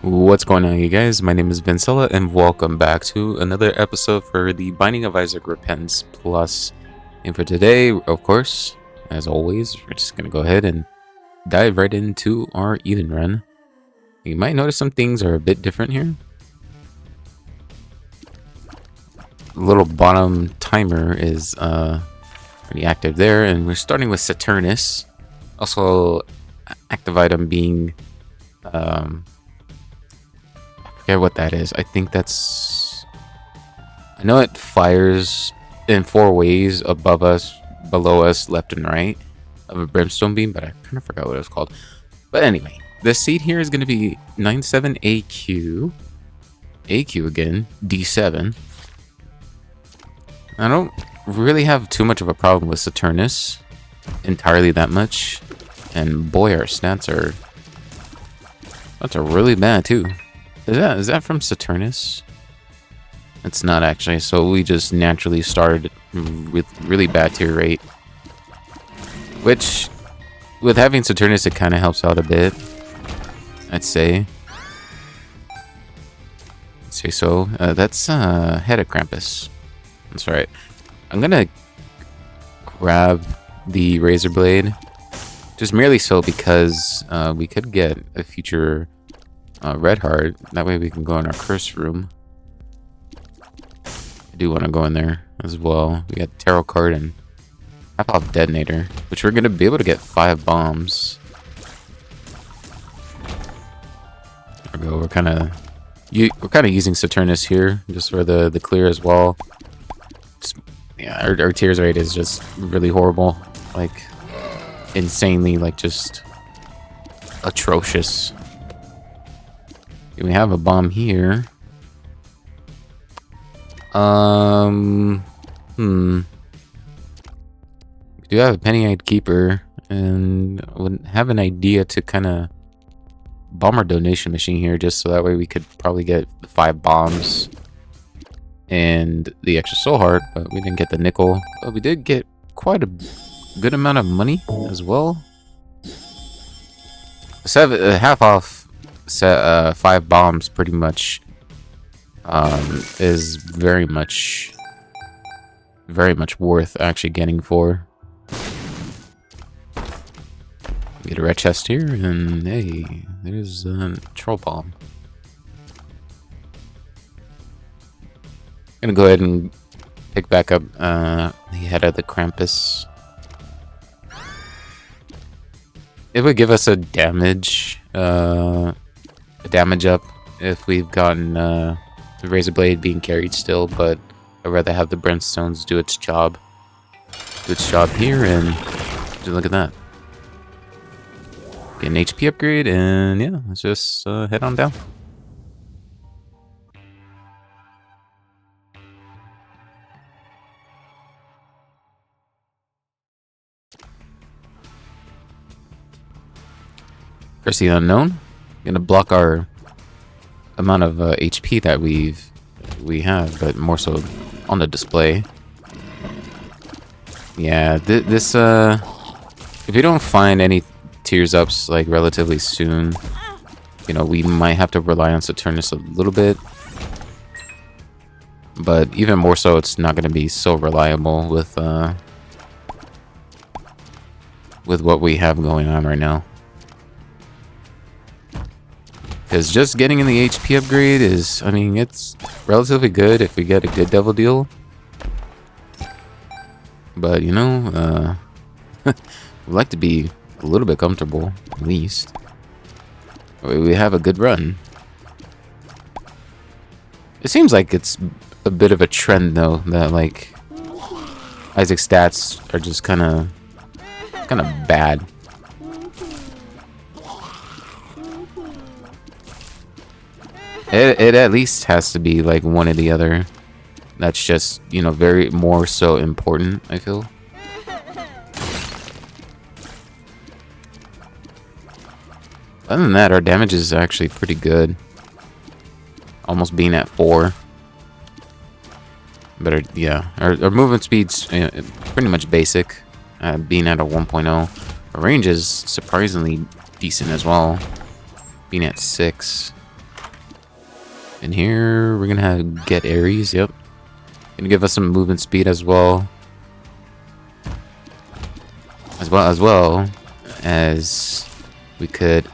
What's going on, you guys? My name is Vincella, and welcome back to another episode for the Binding of Isaac Repentance Plus. And for today, of course, as always, we're just gonna go ahead and dive right into our Eden run. You might notice some things are a bit different here. The little bottom timer is already active there, and we're starting with Saturnus. Also, active item being what that is. I think that's... I know it fires in 4 ways: above us, below us, left and right, of a brimstone beam, but I kind of forgot what it was called. But anyway, the seed here is going to be 97AQ. AQ again, D7. I don't really have too much of a problem with Saturnus. Entirely that much. And boy, our stats are... That's really bad too. Is that from Saturnus? It's not actually, so we just naturally started with really bad tier rate. Which, with having Saturnus, it kind of helps out a bit, I'd say. I'd say so. That's Head of Krampus. That's right. I'm gonna grab the Razor Blade, just merely so because we could get a future red heart. That way we can go in our curse room. I do want to go in there as well. We got tarot card and half off detonator, which we're gonna be able to get 5 bombs. There we go. We're kind of using Saturnus here just for the clear as well. Just, yeah, our tears rate is just really horrible, like insanely, like just atrocious. We have a bomb here. We do have a Penny-Eyed Keeper, and would have an idea to kind of bomb our donation machine here, just so that way we could probably get the 5 bombs and the extra soul heart, but we didn't get the nickel. But we did get quite a good amount of money as well. Half off set 5 bombs pretty much is very much worth actually getting for. Get a red chest here, and hey, there's a troll bomb. Gonna go ahead and pick back up the head of the Krampus. It would give us a damage up if we've gotten the Razor Blade being carried still, but I'd rather have the Brimstones do its job. Here, and look at that. Get an HP upgrade, and yeah, let's just head on down. Curse the Unknown. Gonna block our amount of HP that we have, but more so on the display. Yeah, this if we don't find any tears ups like relatively soon, you know, we might have to rely on Saturnus a little bit. But even more so, it's not gonna be so reliable with what we have going on right now. Because just getting in the HP upgrade is, I mean, it's relatively good if we get a good devil deal. But, you know, we'd like to be a little bit comfortable, at least. We have a good run. It seems like it's a bit of a trend, though, that, like, Isaac's stats are just kind of bad. It at least has to be like one or the other. That's just, you know, very more so important, I feel. Other than that, our damage is actually pretty good. Almost being at 4. But our movement speed's pretty much basic. Being at a 1.0. Our range is surprisingly decent as well. Being at 6. And here we're gonna have get Ares. Yep. Gonna give us some movement speed as well. As well as we could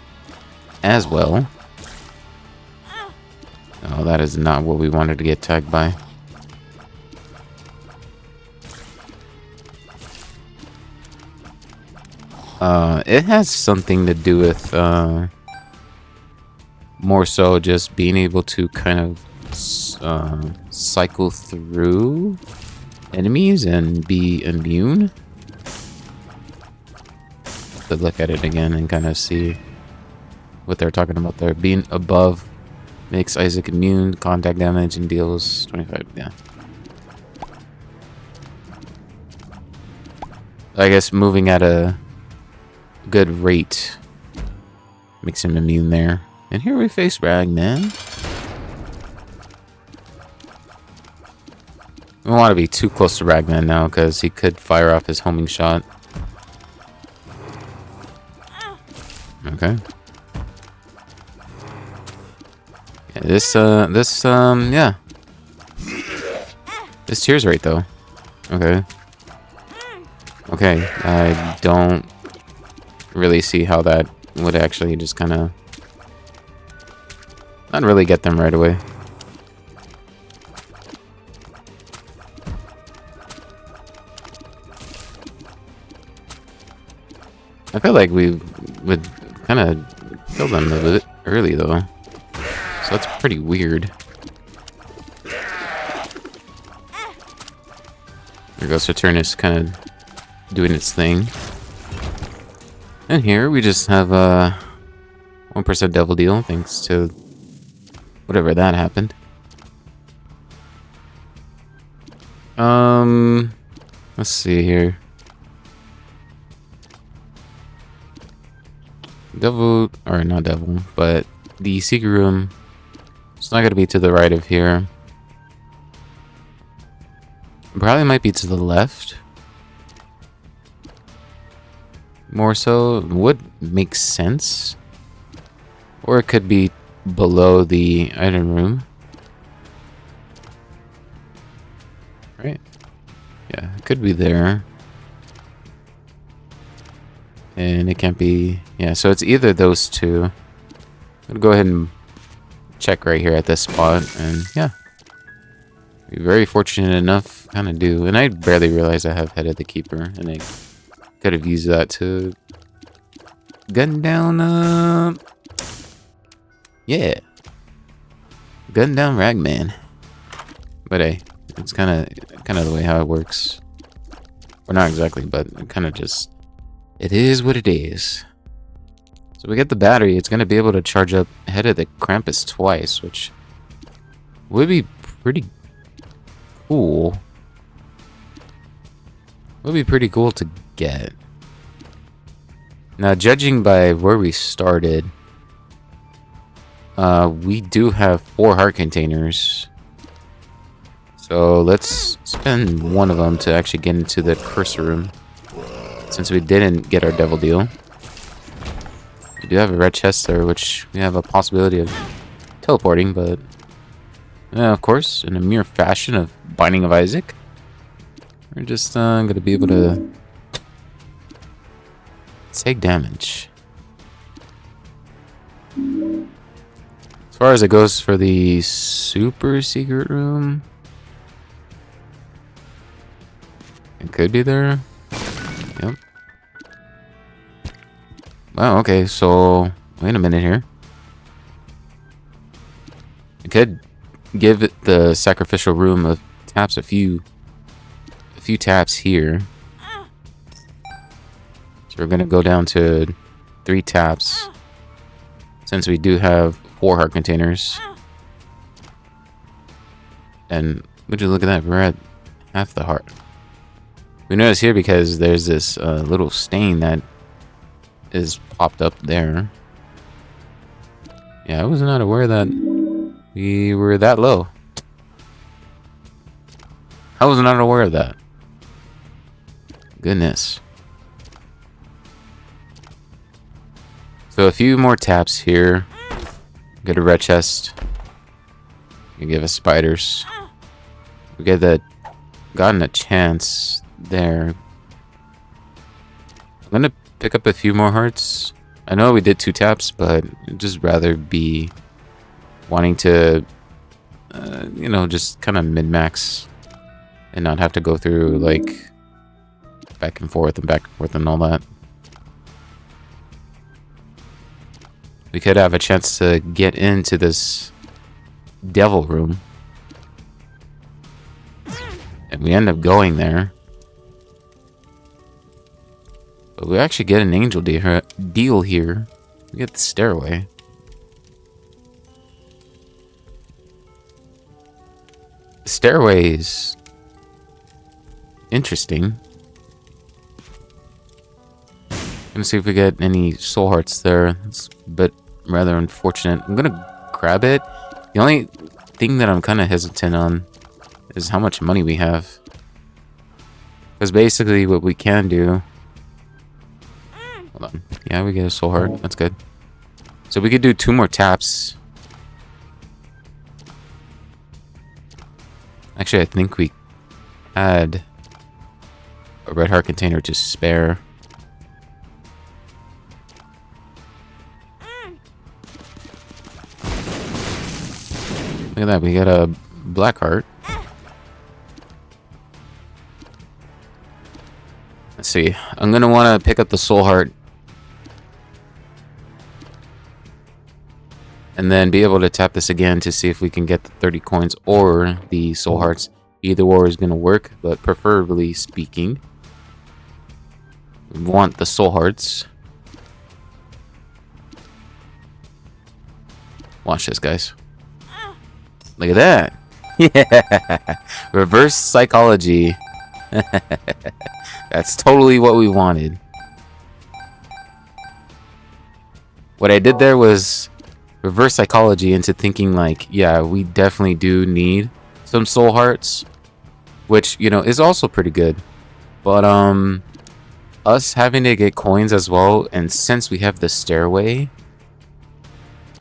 as well. Oh, that is not what we wanted to get tagged by. It has something to do with more so just being able to kind of cycle through enemies and be immune. To look at it again and kind of see what they're talking about there. Being above makes Isaac immune, contact damage, and deals 25. Yeah. I guess moving at a good rate makes him immune there. And here we face Ragman. We don't want to be too close to Ragman now because he could fire off his homing shot. Okay. Yeah, yeah. This tears rate though. Okay. Okay, I don't really see how that would actually just kind of not really get them right away. I feel like we would kind of kill them a bit early though, so that's pretty weird. There goes Saturnus kind of doing its thing. And here we just have a 1% devil deal thanks to whatever that happened. Let's see here. Devil, or not devil, but the secret room. It's not gonna be to the right of here. Probably might be to the left. More so, would make sense. Or it could be below the item room. Right? Yeah, it could be there. And it can't be... Yeah, so it's either those two. I'm gonna go ahead and check right here at this spot. And yeah. Be very fortunate enough, kind of do. And I barely realized I have Head of the Keeper. And I could have used that to gun down, yeah. Gun down Ragman. But hey, it's kind of the way how it works. Or not exactly, but kind of just... It is what it is. So we get the battery. It's going to be able to charge up Head of the Krampus twice, which would be pretty cool. Would be pretty cool to get. Now, judging by where we started, we do have 4 heart containers. So let's spend one of them to actually get into the cursor room. Since we didn't get our devil deal. We do have a red chest there, which we have a possibility of teleporting, but... of course, in a mere fashion of Binding of Isaac. We're just going to be able to... take damage. As far as it goes for the super secret room... It could be there. Yep. Wow, okay, so wait a minute here. I could give it the sacrificial room of taps a few taps here. So we're gonna go down to 3 taps. Since we do have 4 heart containers. And would you look at that, we're at half the heart. We notice here because there's this little stain that is popped up there. Yeah, I was not aware that we were that low. I was not aware of that. Goodness. So a few more taps here. Get a red chest. You give us spiders. We get that. Gotten a chance there. I'm gonna pick up a few more hearts. I know we did 2 taps, but I'd just rather be wanting to, you know, just kind of min-max and not have to go through like back and forth and all that. We could have a chance to get into this devil room. And we end up going there. But we actually get an angel deal here. We get the stairway. The stairway is interesting. Gonna see if we get any soul hearts there. It's a bit rather unfortunate. I'm gonna grab it. The only thing that I'm kind of hesitant on is how much money we have. Because basically what we can do... Hold on. Yeah, we get a soul heart. That's good. So we could do 2 more taps. Actually, I think we had a red heart container to spare. Look at that. We got a black heart. Let's see. I'm going to want to pick up the soul heart. And then be able to tap this again to see if we can get the 30 coins or the soul hearts. Either or is going to work, but preferably speaking, we want the soul hearts. Watch this, guys. Look at that. Yeah. Reverse psychology. That's totally what we wanted. What I did there was reverse psychology into thinking like, yeah, we definitely do need some soul hearts, which, you know, is also pretty good. But us having to get coins as well, and since we have the stairway,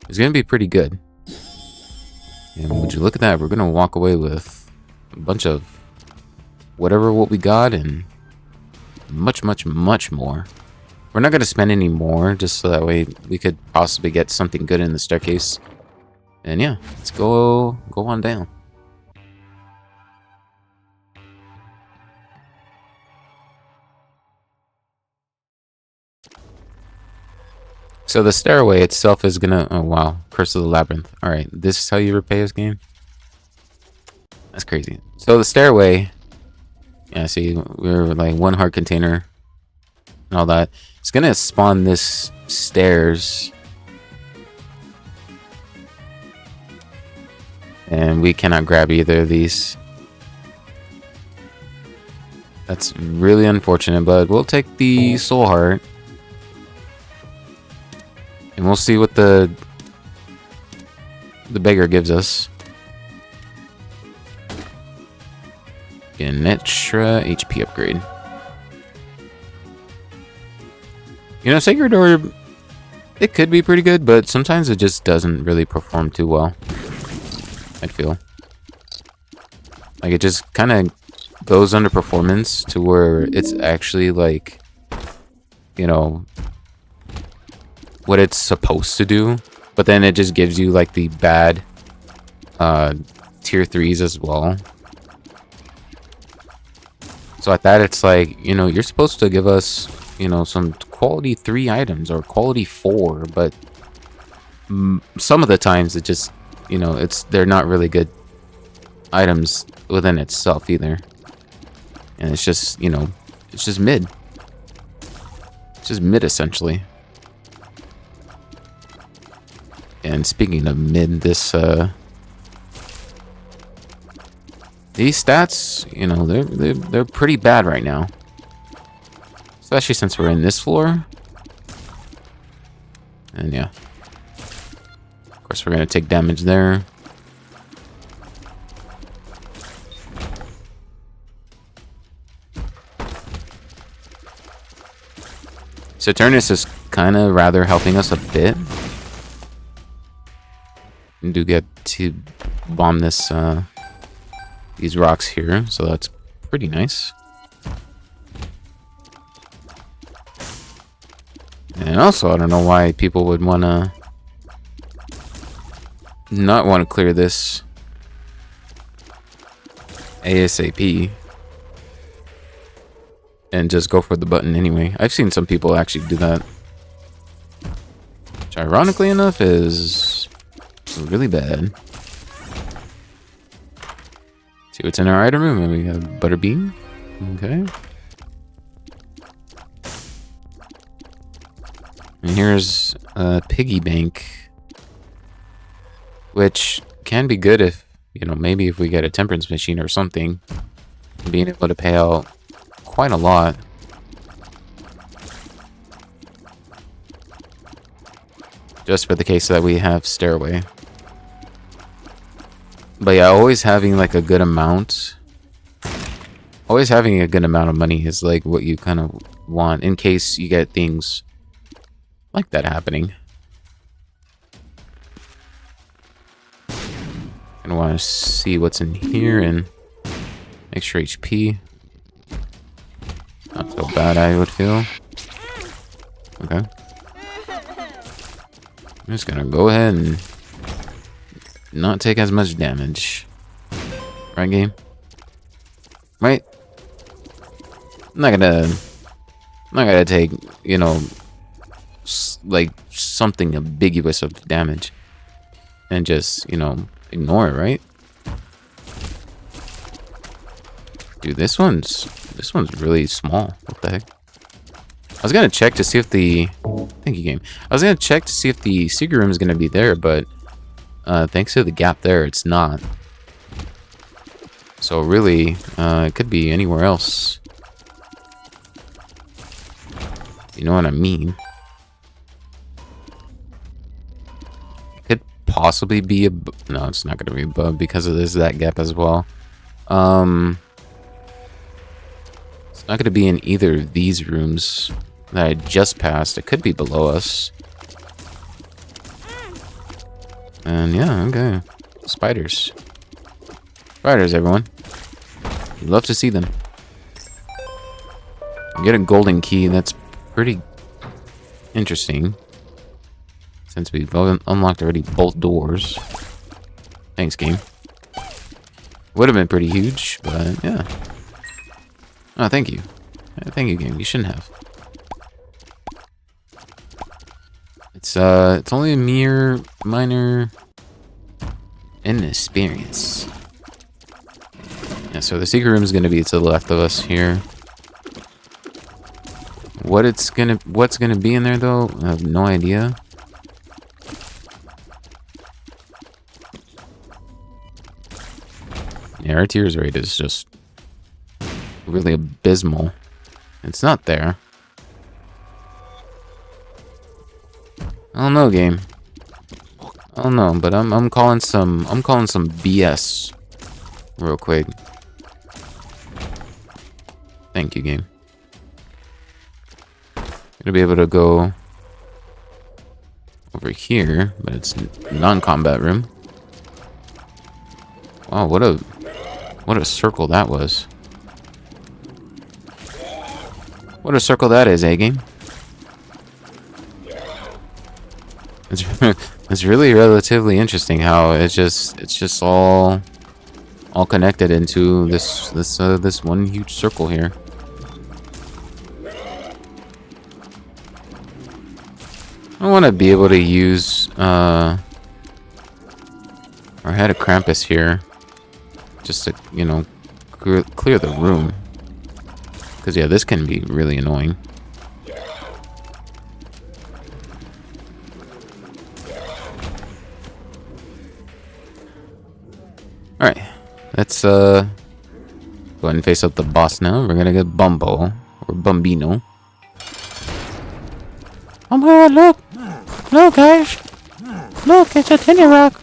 it's gonna be pretty good. And would you look at that, we're gonna walk away with a bunch of what we got and much more. We're not gonna spend any more, just so that way we could possibly get something good in the staircase. And yeah, let's go on down. So the stairway itself is gonna... Oh wow, Curse of the Labyrinth. Alright, this is how you repay this game? That's crazy. So the stairway... Yeah, see, we're like 1 heart container and all that. It's gonna spawn this stairs. And we cannot grab either of these. That's really unfortunate, but we'll take the soul heart. And we'll see what the beggar gives us. Get an extra HP upgrade. You know, Sacred Orb, it could be pretty good, but sometimes it just doesn't really perform too well, I feel. Like, it just kind of goes under performance to where it's actually, like, you know, what it's supposed to do, but then it just gives you, like, the bad tier 3s as well. So at that, it's like, you know, you're supposed to give us, you know, some quality 3 items or quality 4, but some of the times it just, you know, they're not really good items within itself either. And it's just, you know, it's just mid. It's just mid, essentially. And speaking of mid, these stats, you know, they're pretty bad right now. Especially since we're in this floor. And yeah. Of course, we're going to take damage there. Saturnus is kind of rather helping us a bit. And do get to bomb this these rocks here, so that's pretty nice. And also, I don't know why people would wanna not want to clear this ASAP and just go for the button anyway. I've seen some people actually do that, which ironically enough is really bad. See what's in our item room, and we have butterbean. Okay. And here's a piggy bank, which can be good if, you know, maybe if we get a temperance machine or something, being able to pay out quite a lot. Just for the case that we have stairway. But yeah, always having like a good amount. Always having a good amount of money is like what you kind of want in case you get things like that happening. I want to see what's in here and extra HP. Not so bad, I would feel. Okay. I'm just gonna go ahead and not take as much damage. Right, game? Right? I'm not gonna take, you know, like something ambiguous of damage and just, you know, ignore it, right? Dude, this one's really small. What the heck? I was gonna check to see if the thank you, game. I was gonna check to see if the secret room is gonna be there, but thanks to the gap there, it's not. So really, it could be anywhere else. You know what I mean? Could possibly be a no, it's not gonna be above because of that gap as well. It's not gonna be in either of these rooms that I just passed. It could be below us. And yeah, okay. Spiders. Spiders, everyone. You love to see them. Get a golden key. That's pretty interesting. Since we've unlocked already both doors. Thanks, game. Would have been pretty huge, but yeah. Oh, thank you. Thank you, game. You shouldn't have. It's only a mere minor inexperience. Yeah, so the secret room is gonna be to the left of us here. What's gonna be in there though? I have no idea. Yeah, our tears rate is just really abysmal. It's not there. I don't know, game. I don't know, but I'm calling some BS real quick. Thank you, game. Gonna be able to go over here, but it's non-combat room. Wow, what a circle that was. What a circle that is, eh, game? It's really relatively interesting how it's just all connected into this one huge circle here. I want to be able to use our head of Krampus here, just to, you know, clear the room. Because yeah, this can be really annoying. Alright, let's go ahead and face up the boss now. We're gonna get Bumbo, or Bumbino. Oh my god, look! Look, guys! Look, it's a Tinny Rock!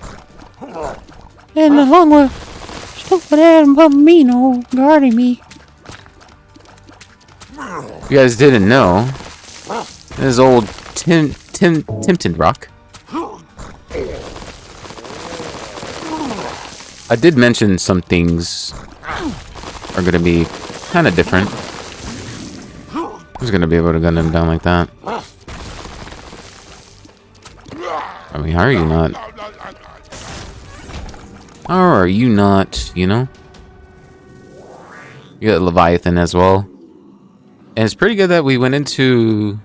And along with stupid ass Bumbino guarding me. You guys didn't know, this is old Timpton Rock. I did mention some things are gonna be kind of different. Who's gonna be able to gun him down like that? I mean, how are you not? How are you not, you know? You got Leviathan as well. And it's pretty good that we went into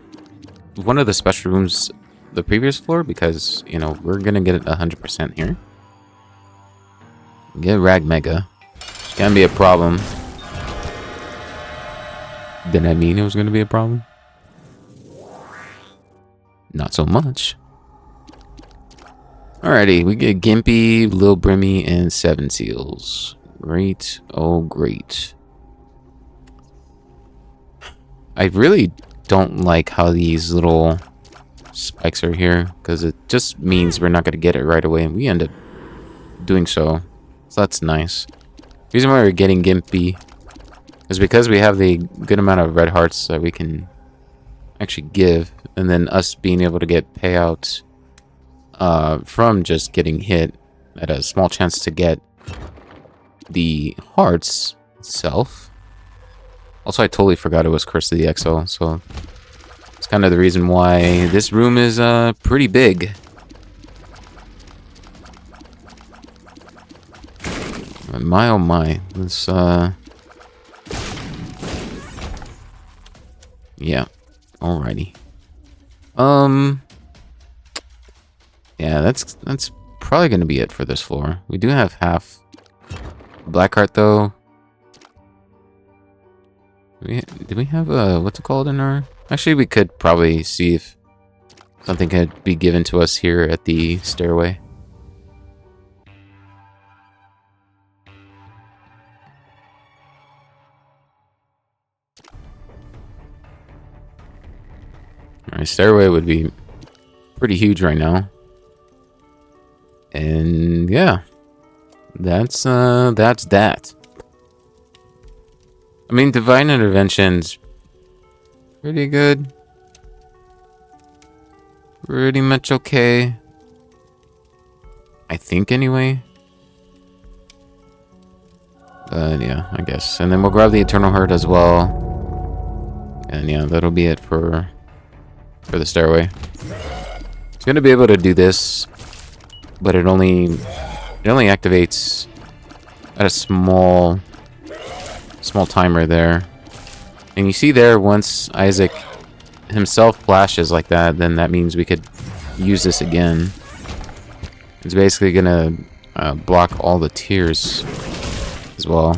one of the special rooms the previous floor because, you know, we're gonna get it 100% here. Get Rag Mega. It's gonna be a problem. Did I mean it was gonna be a problem? Not so much. Alrighty, we get Gimpy, Lil Brimmy, and 7 Seals. Great. Oh, great. I really don't like how these little spikes are here, because it just means we're not going to get it right away, and we end up doing so. So that's nice. The reason why we're getting Gimpy is because we have the good amount of red hearts that we can actually give, and then us being able to get payouts from just getting hit at a small chance to get the hearts itself. Also, I totally forgot it was Curse of the Exo, so it's kind of the reason why this room is pretty big. My oh my, this yeah, alrighty. Yeah, that's probably gonna be it for this floor. We do have half Blackheart though. Do we have what's it called in our? Actually, we could probably see if something could be given to us here at the stairway. Alright, stairway would be pretty huge right now. And yeah, that's that. I mean, Divine Intervention's pretty good. Pretty much okay. I think anyway. But yeah, I guess. And then we'll grab the Eternal Heart as well. And yeah, that'll be it for the stairway. It's gonna be able to do this, but it only activates at a small timer there. And you see there, once Isaac himself flashes like that, then that means we could use this again. It's basically gonna block all the tears as well.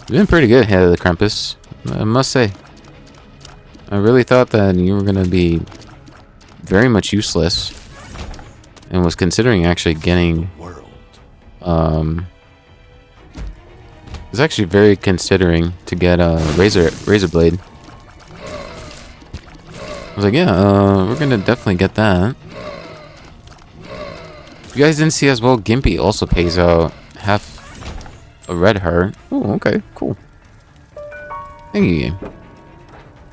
You've been pretty good, Head of the Krampus, I must say. I really thought that you were gonna be very much useless, and was considering actually getting was actually very considering to get a razor blade. I was like, yeah, we're gonna definitely get that. If you guys didn't see as well, Gimpy also pays out half a red heart. Oh, okay, cool. Thank you, game.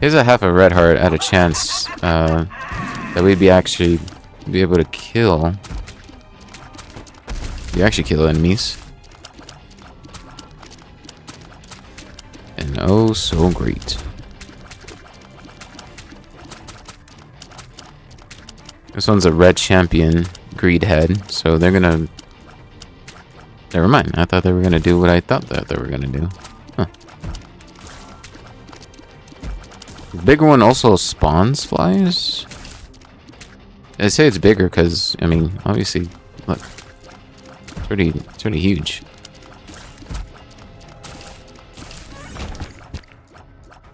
Here's a half a red heart at a chance that we'd be able to kill. You actually kill enemies. And oh, so great. This one's a red champion, greed head, so they're gonna... Never mind, I thought they were gonna do what I thought that they were gonna do. Huh. The bigger one also spawns flies? I say it's bigger because, I mean, obviously, look. It's pretty huge.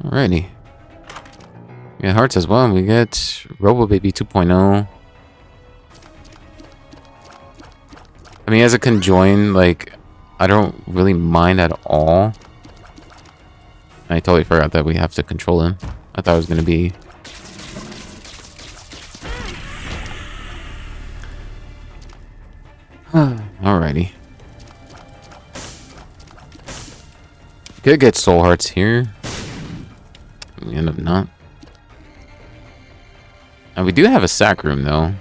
Alrighty. We get hearts as well. We get Robo Baby 2.0. I mean, as a conjoin, like, I don't really mind at all. I totally forgot that we have to control him. I thought it was going to be... Alrighty. Could get soul hearts here. We end up not. And we do have a sack room, though.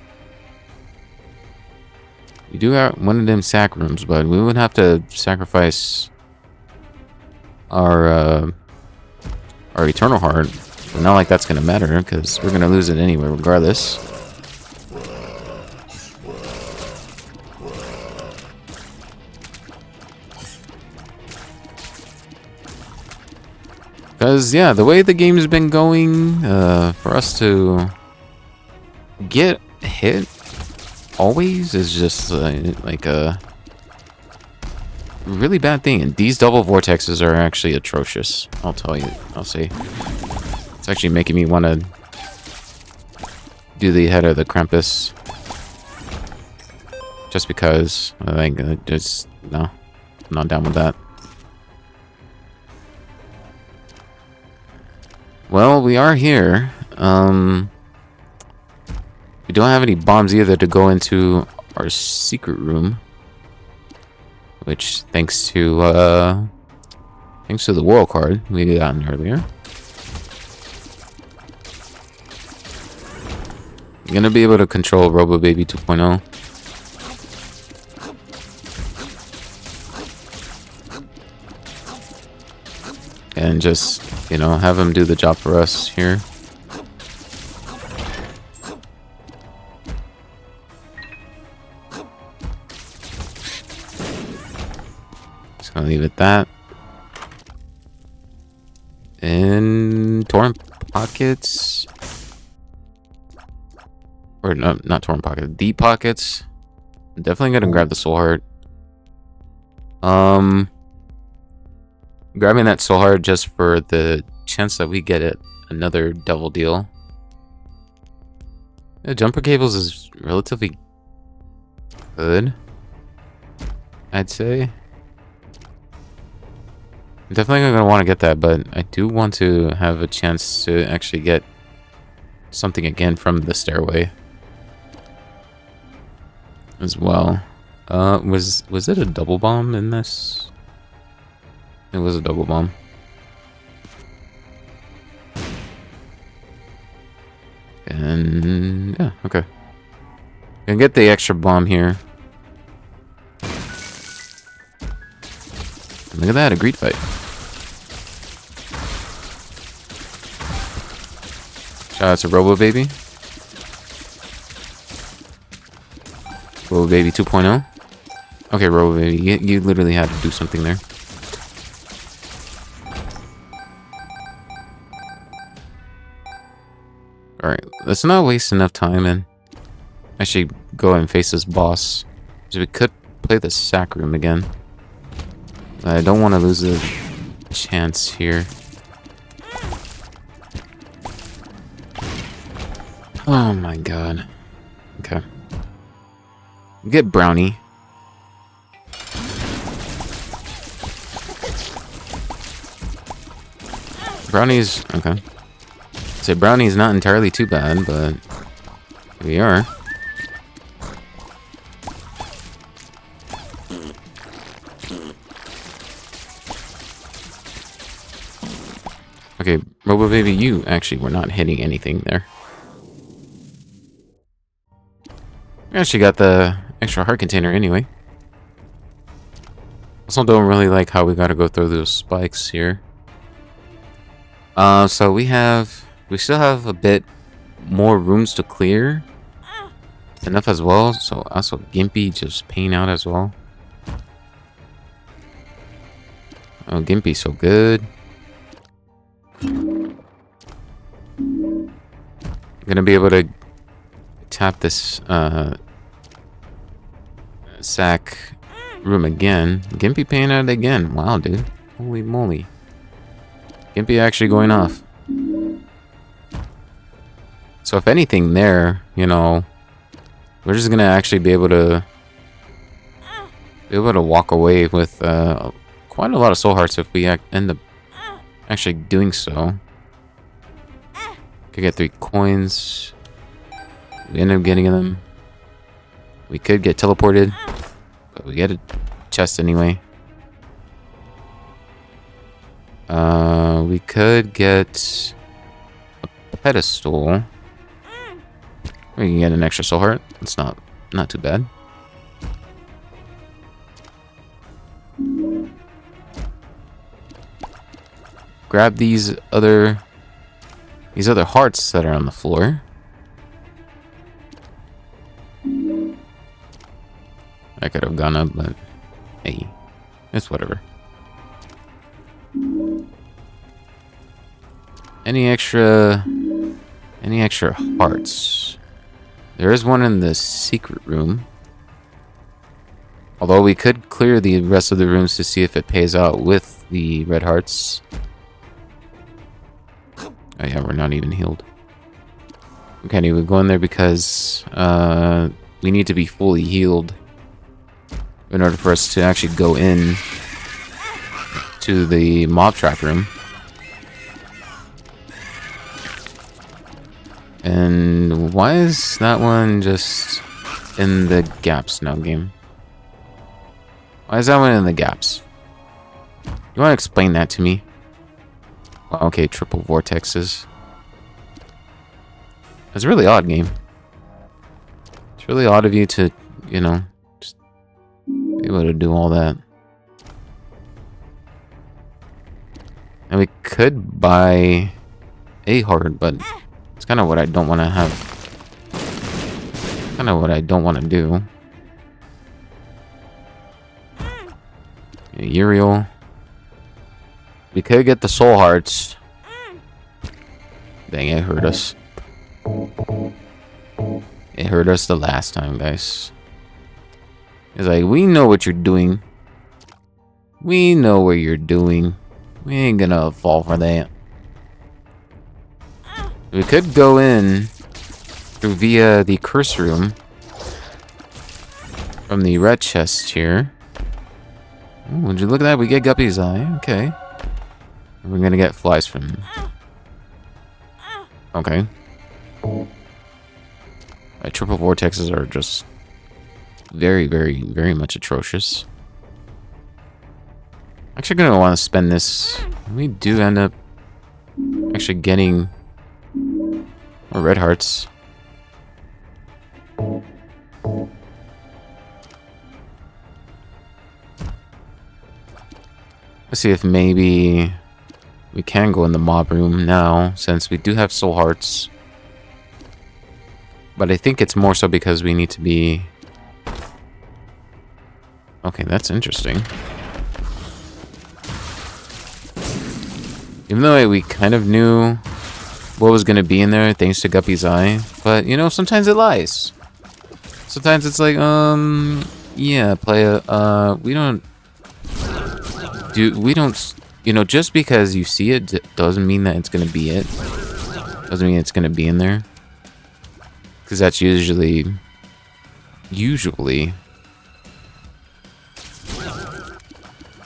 do have one of them sack rooms, but we would have to sacrifice our Eternal Heart. But not like that's gonna matter, because we're gonna lose it anyway, regardless. Because, yeah, the way the game's been going, for us to get hit always is just like a really bad thing. And these double vortexes are actually atrocious. I'll tell you. I'll say. It's actually making me want to do the head of the Krampus. Just because I think just no, I'm not down with that. Well, we are here. We don't have any bombs either to go into our secret room, which thanks to the world card we got earlier. I'm gonna be able to control Robo Baby 2.0. And just, you know, have him do the job for us here. Just gonna leave it that. And Torrent Pockets. Or no, not Torrent Pockets. Deep Pockets. I'm definitely gonna grab the Soul Heart. Grabbing that Soul Heart just for the chance that we get it another Devil Deal. Yeah, Jumper Cables is relatively good, I'd say. I'm definitely gonna want to get that, but I do want to have a chance to actually get something again from the stairway as well. Was it a double bomb in this? It was a double bomb. And yeah, okay. Gonna get the extra bomb here. And look at that, a greed fight. Shout out to Robo Baby. Robo Baby 2.0. Okay, Robo Baby, you literally had to do something there. Alright, let's not waste enough time and actually go and face this boss. Because we could play the sack room again. I don't want to lose a chance here. Oh my god. Okay. Get Brownie. Brownie's okay. Say Brownie's not entirely too bad, but here we are. Okay, Robo Baby, you actually were not hitting anything there. We actually got the extra heart container anyway. Also don't really like how we gotta go through those spikes here. So we still have a bit more rooms to clear. Enough as well, so also Gimpy just paying out as well. Oh, Gimpy's so good. I'm gonna be able to tap this sack room again. Gimpy paying out again. Wow, dude. Holy moly. Gimpy actually going off. So if anything there, you know, we're just gonna actually be able to walk away with quite a lot of soul hearts if we end up actually doing so. Could get 3 coins. We end up getting them. We could get teleported, but we get a chest anyway. We could get a pedestal. We can get an extra soul heart. It's not too bad. grab these other hearts that are on the floor. I could have gone up, but hey, it's whatever. Any extra hearts? There is one in the secret room. Although we could clear the rest of the rooms to see if it pays out with the red hearts. Oh yeah, we're not even healed. Okay, anyway, we go in there because we need to be fully healed in order for us to actually go in to the mob trap room. And why is that one just in the gaps now, game? Why is that one in the gaps? You want to explain that to me? Okay, triple vortexes. It's really odd, game. It's really odd of you to, you know, just be able to do all that. And we could buy a heart, but it's kind of what I don't want to have. Kind of what I don't want to do. Uriel. We could get the soul hearts. Dang, it hurt us. It hurt us the last time, guys. It's like, we know what you're doing. We know what you're doing. We ain't gonna fall for that. We could go in through via the curse room from the red chest here. Ooh, would you look at that? We get Guppy's eye. Okay. We're gonna get flies from. Okay. Triple vortexes are just very, very, very much atrocious. Actually, gonna want to spend this. We do end up actually getting more red hearts. Let's see if maybe we can go in the mob room now, since we do have soul hearts. But I think it's more so because we need to be... Okay, that's interesting. Even though we kind of knew what was going to be in there thanks to Guppy's eye. But, you know, sometimes it lies. Sometimes it's like, yeah, playa, we don't, you know, just because you see it doesn't mean that it's going to be it. Doesn't mean it's going to be in there. Because that's usually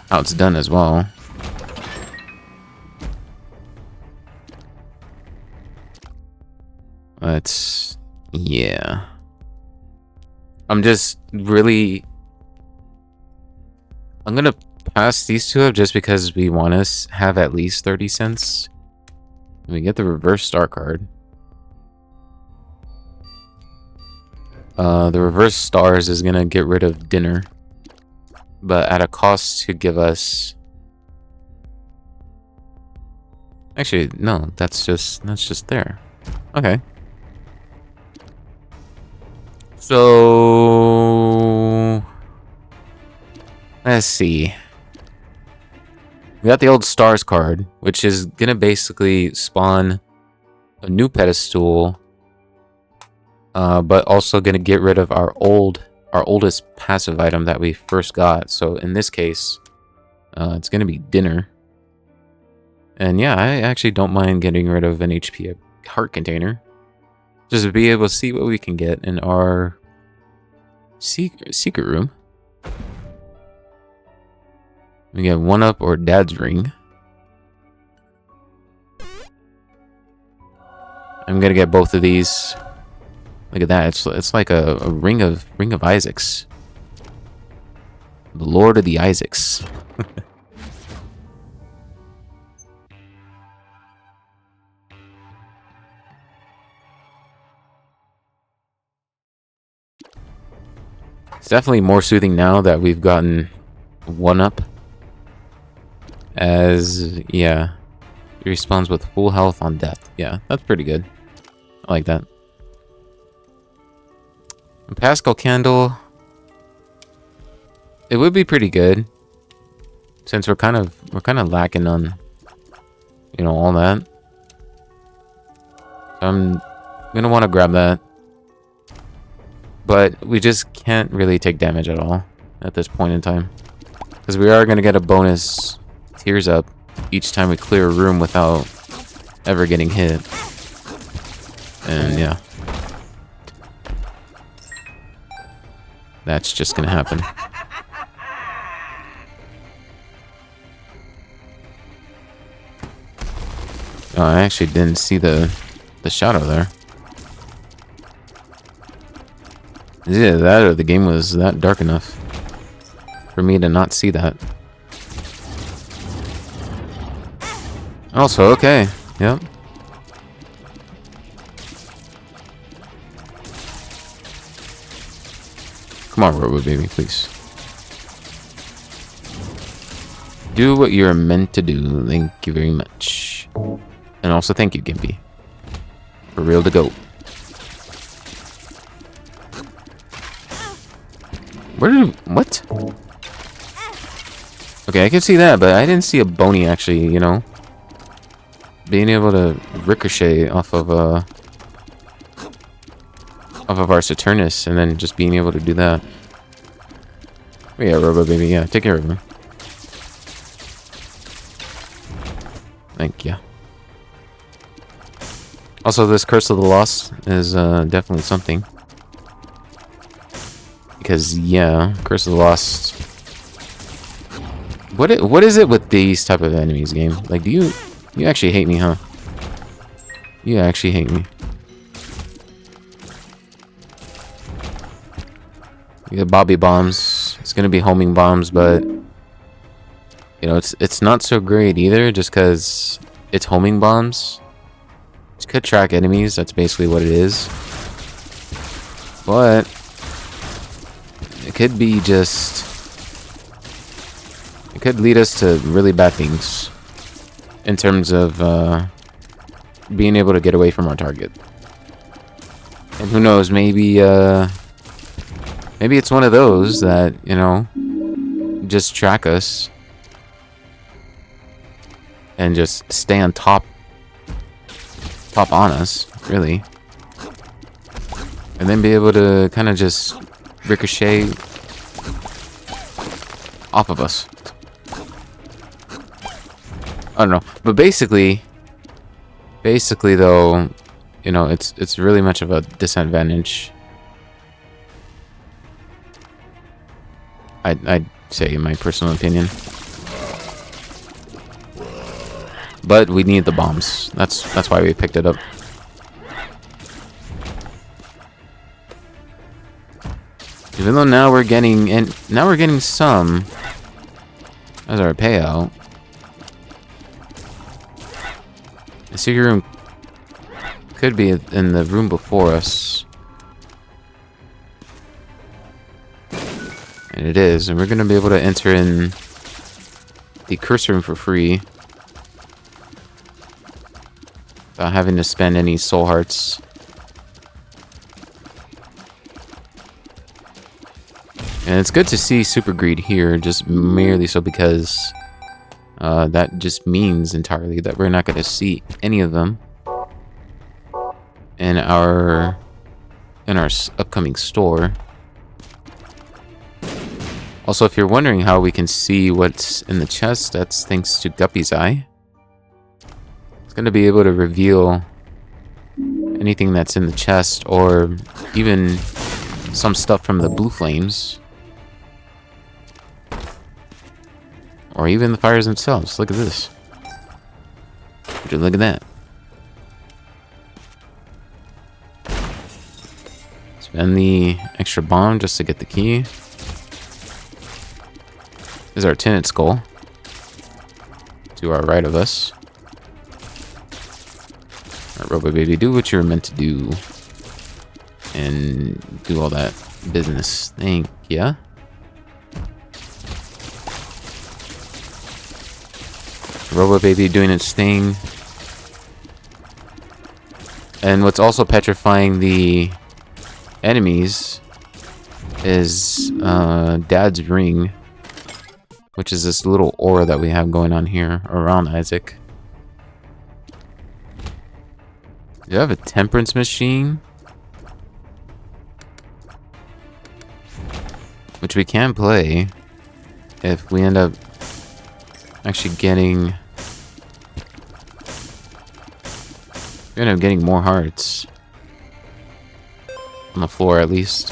how it's done as well. But, yeah. I'm just really... I'm gonna pass these two up just because we want to have at least 30 cents. We get the reverse star card. The reverse stars is gonna get rid of dinner, but at a cost to give us... Actually, no, that's just there. Okay. So let's see. We got the old stars card, which is gonna basically spawn a new pedestal, but also gonna get rid of our oldest passive item that we first got. So in this case, it's gonna be dinner. And yeah, I actually don't mind getting rid of an HP heart container. Just to be able to see what we can get in our secret room. We get 1-up or Dad's ring. I'm gonna get both of these. Look at that! It's like a ring of Isaacs. The Lord of the Isaacs. It's definitely more soothing now that we've gotten 1-up. As, yeah. He respawns with full health on death. Yeah, that's pretty good. I like that. And Pascal Candle. It would be pretty good. Since we're kind of lacking on, you know, all that. I'm gonna want to grab that. But we just can't really take damage at all at this point in time. Because we are gonna get a bonus tears up each time we clear a room without ever getting hit. And yeah. That's just gonna happen. Oh, I actually didn't see the shadow there. Yeah, that or the game was that dark enough for me to not see that. Also, okay. Yep. Come on, Robo Baby, please. Do what you're meant to do. Thank you very much. And also thank you, Gimpy. For real to go. Where did... What? Okay, I can see that, but I didn't see a Boney actually, you know. Being able to ricochet off of our Saturnus and then just being able to do that. Oh, yeah, Robo Baby, yeah, take care of him. Thank you. Also, this Curse of the Lost is definitely something. Because, yeah, Curse of the Lost... What is it with these type of enemies, game? Like, do you actually hate me, huh? You actually hate me. You got Bobby bombs. It's gonna be homing bombs, but you know it's not so great either. Just because it's homing bombs, it could track enemies. That's basically what it is. But it could be just. It could lead us to really bad things in terms of being able to get away from our target. And who knows, maybe it's one of those that, you know, just track us and just stay on top on us, really. And then be able to kind of just ricochet off of us. I don't know, but basically though, you know, it's really much of a disadvantage. I'd say, in my personal opinion. But we need the bombs. That's why we picked it up. Even though now we're getting some as our payout. The secret room could be in the room before us. And it is, and we're going to be able to enter in the curse room for free. Without having to spend any soul hearts. And it's good to see Super Greed here, just merely so because that just means entirely that we're not going to see any of them in our upcoming store. Also, if you're wondering how we can see what's in the chest, that's thanks to Guppy's Eye. It's going to be able to reveal anything that's in the chest, or even some stuff from the blue flames. Or even the fires themselves. Look at this. Would you look at that? Spend the extra bomb just to get the key. This is our tinted skull. To our right of us. Alright, Robo Baby, do what you're meant to do. And do all that business. Thank ya. Robo Baby doing its thing. And what's also petrifying the enemies is Dad's Ring, which is this little aura that we have going on here around Isaac. Do you have a temperance machine? Which we can play if we end up actually getting... We end up getting more hearts. On the floor, at least.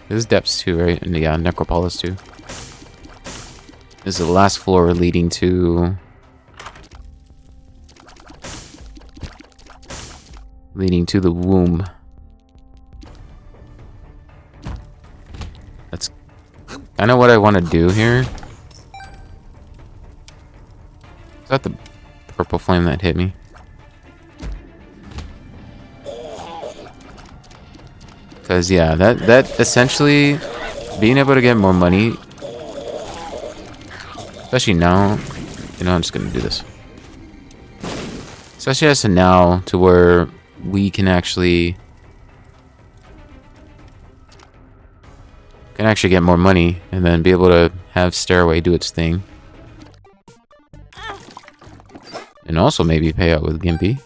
This is depths too, right? And yeah, Necropolis too. This is the last floor leading to... leading to the womb. That's kind of what I want to do here. Is that the purple flame that hit me? Because yeah, that essentially, being able to get more money, especially now, you know, I'm just gonna do this. Especially as to now, to where we can actually get more money and then be able to have Stairway do its thing. And also maybe pay out with Gimpy.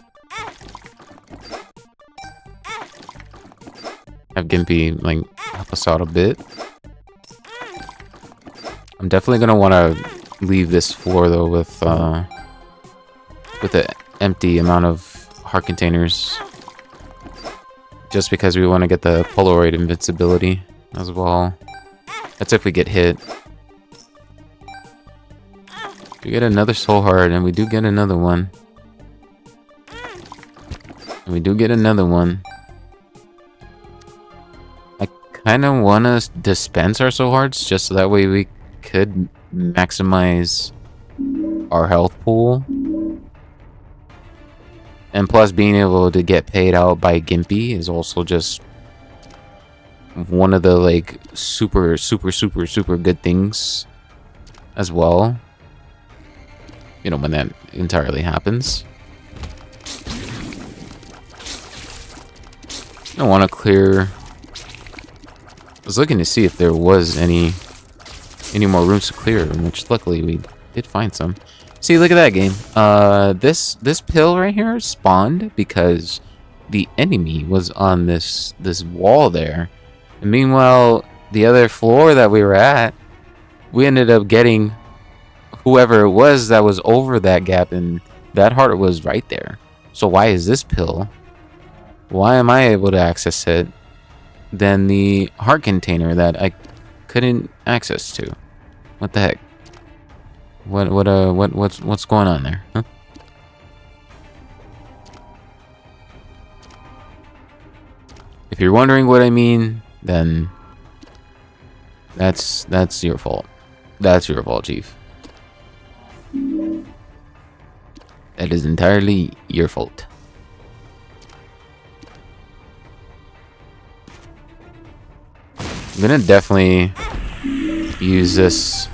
Have Gimpy, like, help us out a bit. I'm definitely gonna want to leave this floor, though, with an empty amount of heart containers. Just because we want to get the Polaroid invincibility as well. That's if we get hit. We get another soul heart, and we do get another one. And we do get another one. I kind of want to dispense our soul hearts, just so that way we could maximize our health pool. And plus, being able to get paid out by Gimpy is also just one of the, like, super good things as well. You know, when that entirely happens. I want to clear... I was looking to see if there was any more rooms to clear, which luckily we did find some. See, look at that game. This pill right here spawned because the enemy was on this wall there. And meanwhile, the other floor that we were at, we ended up getting whoever it was that was over that gap, and that heart was right there. So why is this pill? Why am I able to access it than the heart container that I couldn't access to? What the heck? What's going on there? Huh? If you're wondering what I mean, then that's your fault. That's your fault, Chief. That is entirely your fault. I'm gonna definitely use this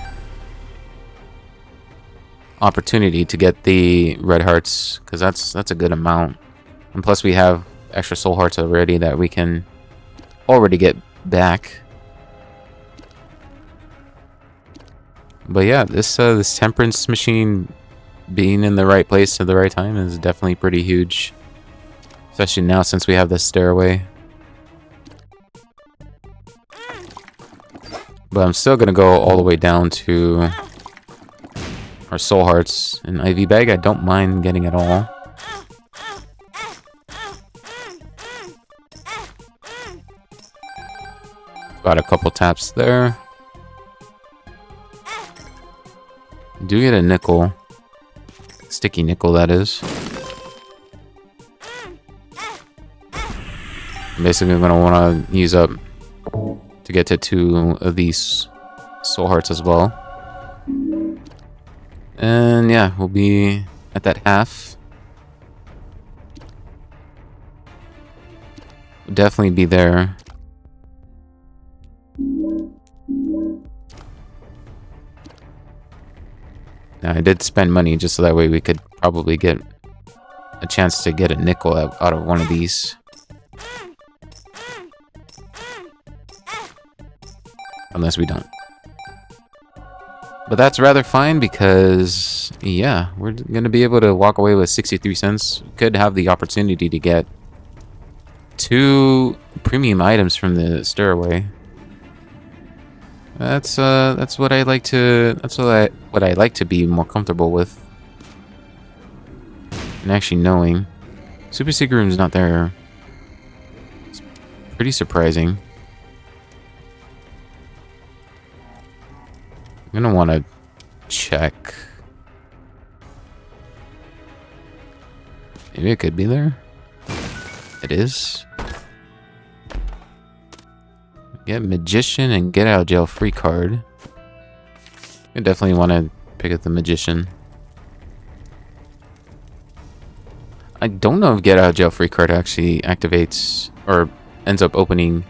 opportunity to get the red hearts, because that's a good amount, and plus we have extra soul hearts already that we can already get back. But yeah, this temperance machine being in the right place at the right time is definitely pretty huge, especially now since we have this stairway. But I'm still gonna go all the way down to our soul hearts. An IV bag, I don't mind getting it all. Got a couple taps there. Do get a nickel. Sticky nickel, that is. Basically, I'm gonna want to use up to get to 2 of these soul hearts as well. And yeah, we'll be at that half. We'll definitely be there. Now, I did spend money just so that way we could probably get a chance to get a nickel out of one of these. Unless we don't. But that's rather fine because, yeah, we're going to be able to walk away with 63 cents. Could have the opportunity to get 2 premium items from the Stairway. That's what I like to what I like to be more comfortable with. And actually knowing Super Secret Room's not there. It's pretty surprising. I'm gonna want to check. Maybe it could be there. It is. Get Magician and get out of jail free card. I definitely want to pick up the Magician. I don't know if get out of jail free card actually activates or ends up opening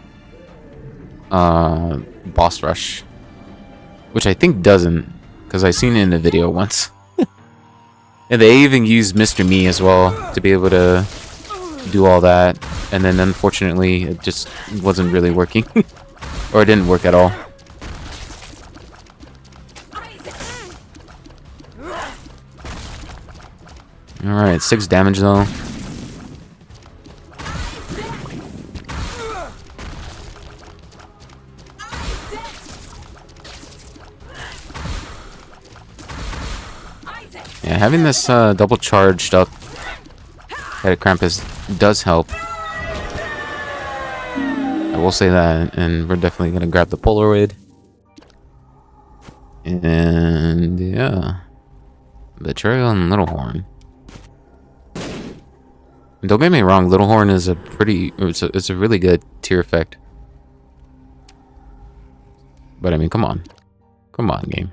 Boss Rush. Which I think doesn't, because I seen it in a video once. And they even used Mr. Me as well to be able to do all that. And then unfortunately, it just wasn't really working. Or it didn't work at all. Alright, 6 damage though. Yeah, having this double charged up Head of Krampus does help. I will say that, and we're definitely gonna grab the Polaroid. And yeah, Betrayal and Little Horn. Don't get me wrong, Little Horn is it's a really good tier effect. But I mean, come on, game.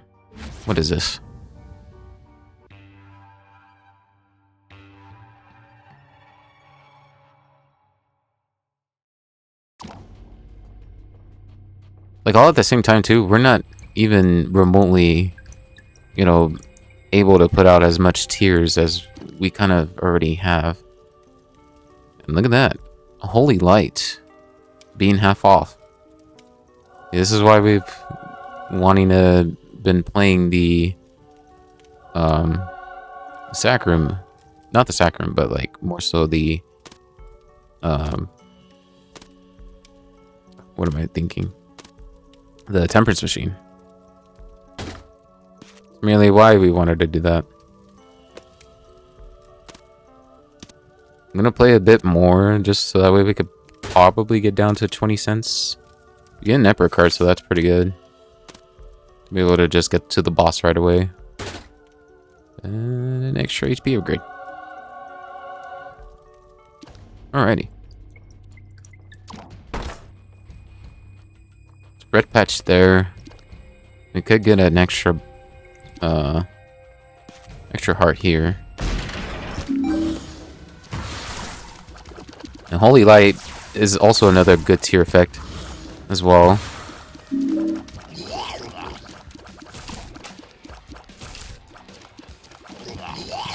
What is this? Like, all at the same time, too, we're not even remotely, you know, able to put out as much tiers as we kind of already have. And look at that. Holy Light being half off. This is why we've been playing the Sacrum. Not the Sacrum, but like more so the what am I thinking? The Temperance Machine. Merely why we wanted to do that. I'm gonna play a bit more just so that way we could probably get down to 20 cents. We get an Emperor card, so that's pretty good. Be able to just get to the boss right away. And an extra HP upgrade. Alrighty. Red patch there. We could get an extra heart here. And Holy Light is also another good tier effect as well.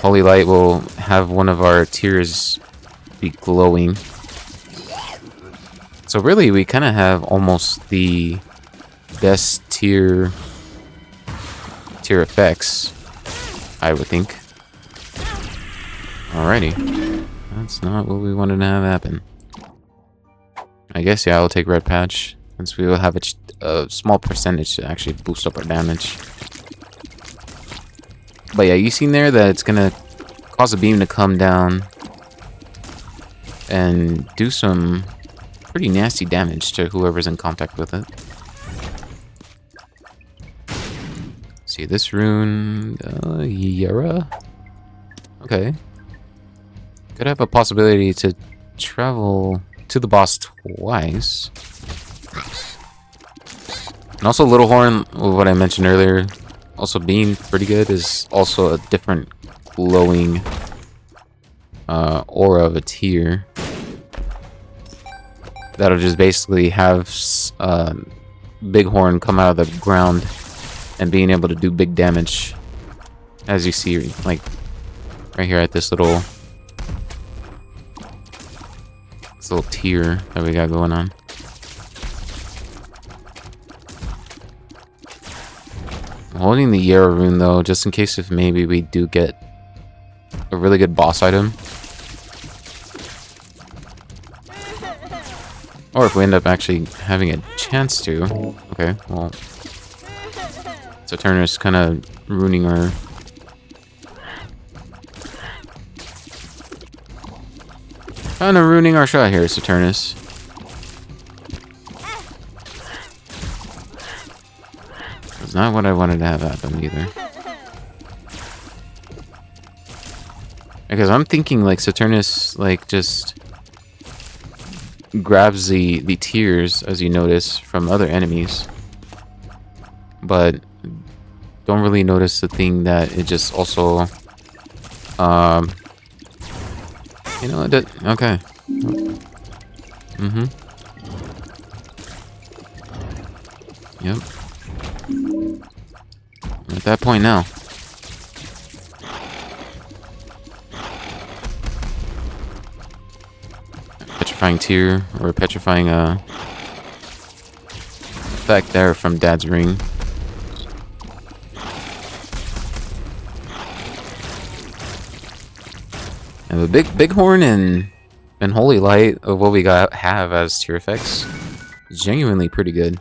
Holy Light will have one of our tiers be glowing. So really, we kind of have almost the best tier effects, I would think. Alrighty. That's not what we wanted to have happen. I guess, yeah, I'll take Red Patch, since we will have a small percentage to actually boost up our damage. But yeah, you seen there that it's gonna cause a beam to come down and do some pretty nasty damage to whoever's in contact with it. See this rune, Yara? Okay. Could have a possibility to travel to the boss twice. And also Little Horn, what I mentioned earlier, also being pretty good, is also a different glowing aura of a tier. That'll just basically have Big Horn come out of the ground and being able to do big damage As you see, like, right here at this little tier that we got going on. I'm holding the Yarrow rune though, just in case if maybe we do get a really good boss item. Or if we end up actually having a chance to. Okay, well. Saturnus kind of ruining our... Kind of ruining our shot here, Saturnus. That's not what I wanted to have happen either. Because I'm thinking like Saturnus like just grabs the tears, as you notice, from other enemies. But don't really notice the thing that it just also you know, it did. Okay. Mm-hmm. Yep. We're at that point now. Petrifying tear, or petrifying effect there from Dad's ring. And the big horn and holy light of what we have as tier effects is genuinely pretty good.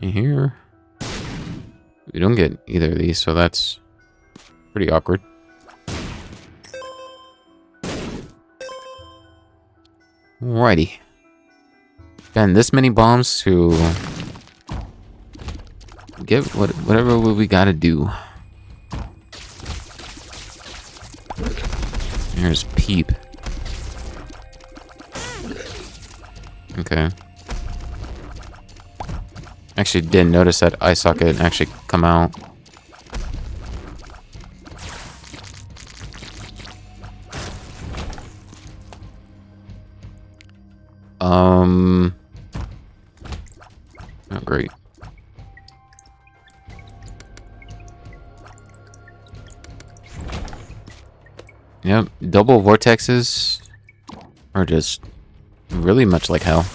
And here we don't get either of these, so that's pretty awkward. Alrighty. Spend this many bombs to get whatever we gotta do. Here's Peep. Okay. Actually didn't notice that eye socket actually come out. Not great. Yep, double vortexes are just really much like hell.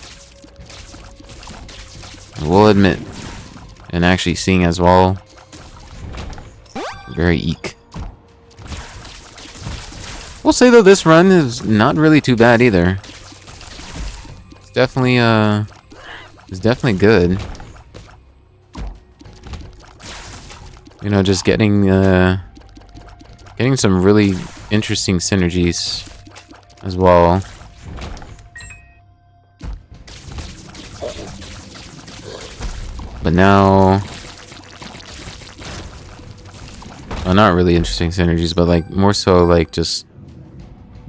I will admit, and actually seeing as well, very eek. We'll say though this run is not really too bad either. It's definitely good. You know, just getting some really interesting synergies as well. But now, well, not really interesting synergies, but like more so like just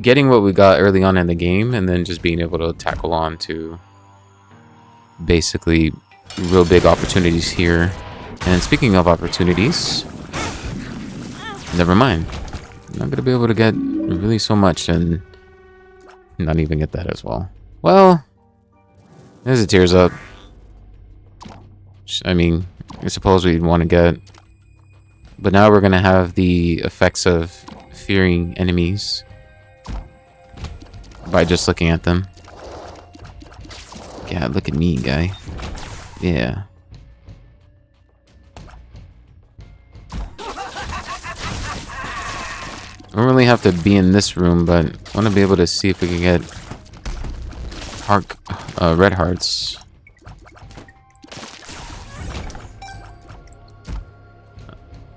getting what we got early on in the game and then just being able to tackle on to basically real big opportunities here. And speaking of opportunities, never mind. I'm not gonna be able to get really so much and not even get that as well. Well, there's a tears up. I mean, I suppose we'd want to get, but now we're gonna have the effects of fearing enemies by just looking at them. God, look at me, guy. Yeah. I don't really have to be in this room, but I want to be able to see if we can get red hearts.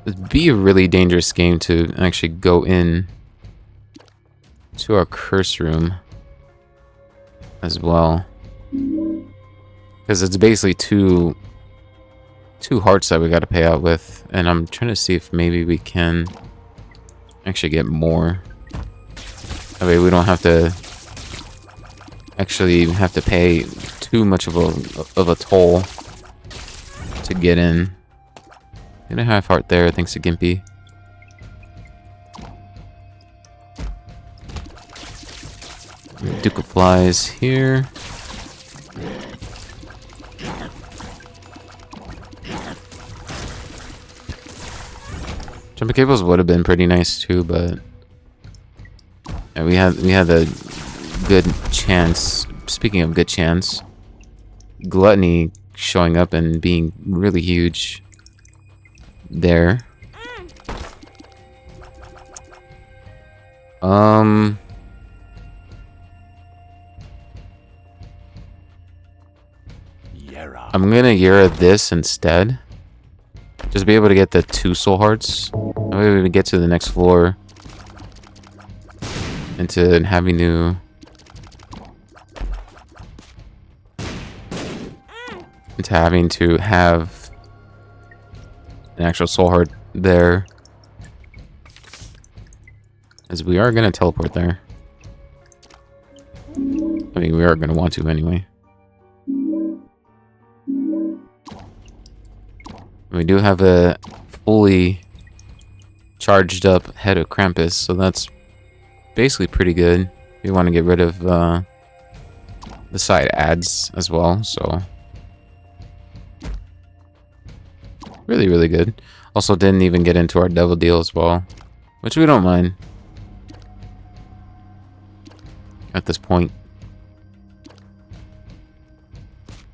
It'd be a really dangerous game to actually go in to our curse room as well, because it's basically two hearts that we got to pay out with, and I'm trying to see if maybe we can actually get more. That way we don't have to actually pay too much of a toll to get in. Get a half heart there, thanks to Gimpy. Duke of Flies here. cables would have been pretty nice too, but yeah, we had a good chance. Speaking of good chance, Gluttony showing up and being really huge there. I'm gonna Yera this instead. Just be able to get the 2 soul hearts. That way we get to the next floor. Into having to have an actual soul heart there. As we are gonna teleport there. I mean, we are gonna want to anyway. We do have a fully charged up head of Krampus, so that's basically pretty good. We want to get rid of the side ads as well, so really, really good. Also didn't even get into our devil deal as well, which we don't mind at this point.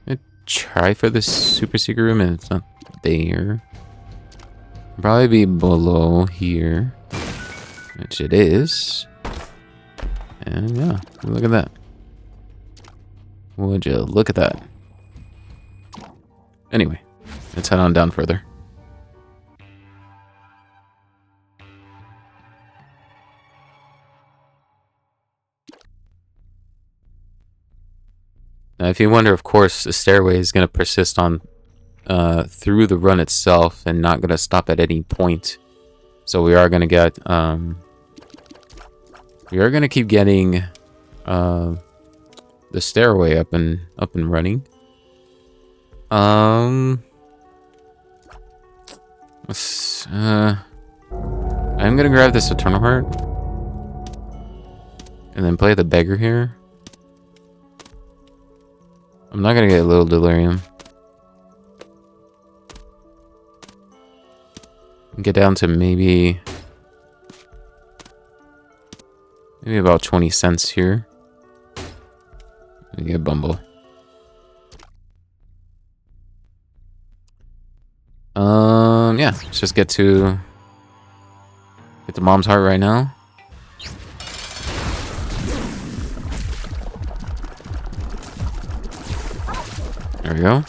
I'd try for this super secret room and it's not there. Probably be below here, which it is. And yeah, look at that. Would you look at that? Anyway, let's head on down further. Now, if you wonder, of course, the stairway is going to persist on through the run itself and not going to stop at any point. So we are going to get we are going to keep getting the stairway up and running. I'm going to grab this Eternal Heart and then play the beggar here. I'm not going to get a little delirium. Get down to maybe about 20 cents here. We get Bumble. Yeah, let's just get the mom's heart right now. There we go.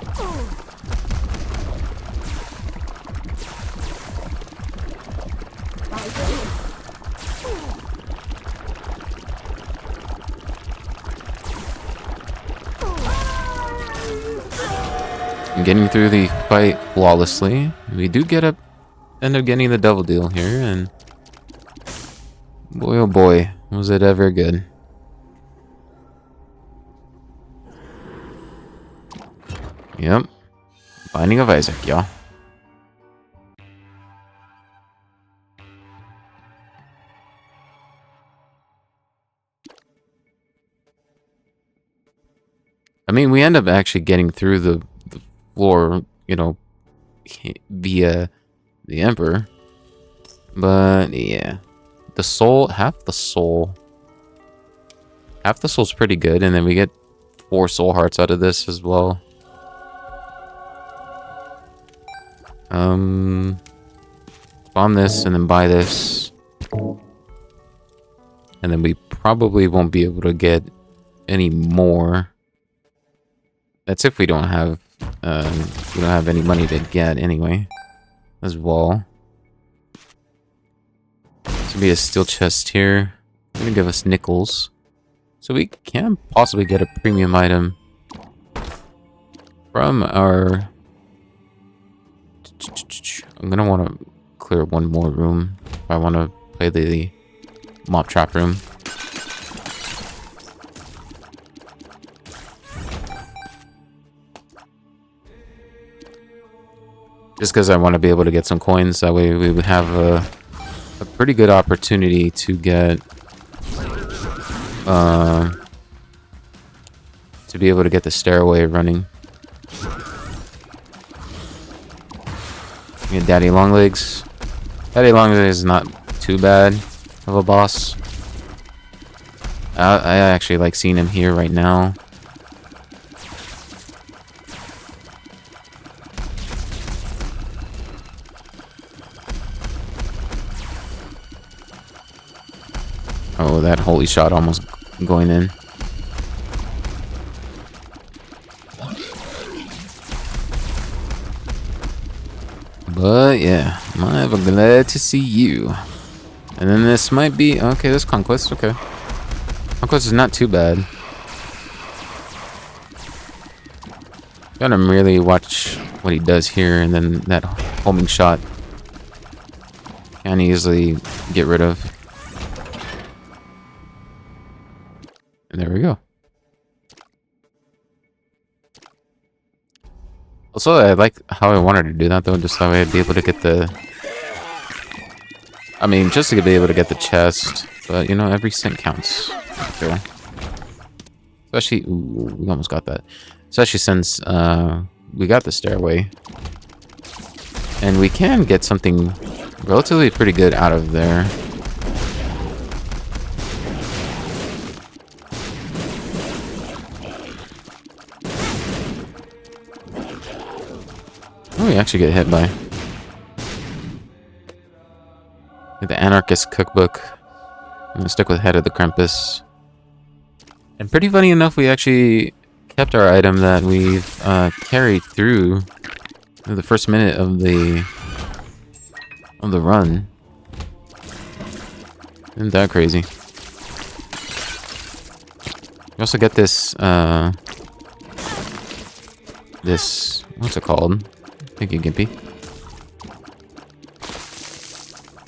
Getting through the fight flawlessly. We do end up getting the double deal here, and boy oh boy, was it ever good. Yep. Binding of Isaac, y'all. I mean, we end up actually getting through the floor, you know, via the Emperor. But yeah, the soul, half the soul's pretty good, and then we get 4 soul hearts out of this as well. Bomb this and then buy this, and then we probably won't be able to get any more. That's if we don't have any money to get anyway, as well. This will be a steel chest here. It's gonna give us nickels, so we can possibly get a premium item from our. I'm gonna want to clear one more room if I want to play the mob trap room. Just because I want to be able to get some coins, that way we would have a pretty good opportunity to get to be able to get the stairway running. Get Daddy Longlegs. That Elongated is not too bad of a boss. I actually like seeing him here right now. Oh, that holy shot almost going in. But yeah, I'm glad to see you. And then this might be okay. This Conquest, okay. Conquest is not too bad. Gotta really watch what he does here, and then that homing shot can easily get rid of. And there we go. Also, I like how I wanted to do that though, just so I'd be able to get the... I mean, just to be able to get the chest, but you know, every cent counts. Okay. Especially, ooh, we almost got that. Especially since we got the stairway. And we can get something relatively pretty good out of there. Oh, we actually get hit by the Anarchist Cookbook. I'm gonna stick with Head of the Krampus. And pretty funny enough, we actually kept our item that we've carried through the first minute of the run. Isn't that crazy? You also get this this, what's it called? Thank you, Gimpy.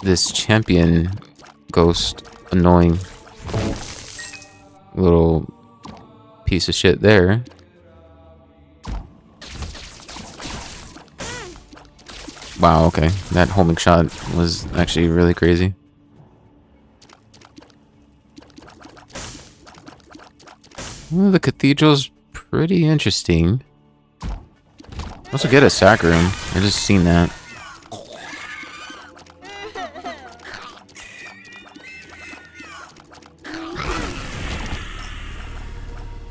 This champion ghost, annoying little piece of shit there. Wow, okay. That homing shot was actually really crazy. Well, the cathedral's pretty interesting. Also get a sack room. I just seen that.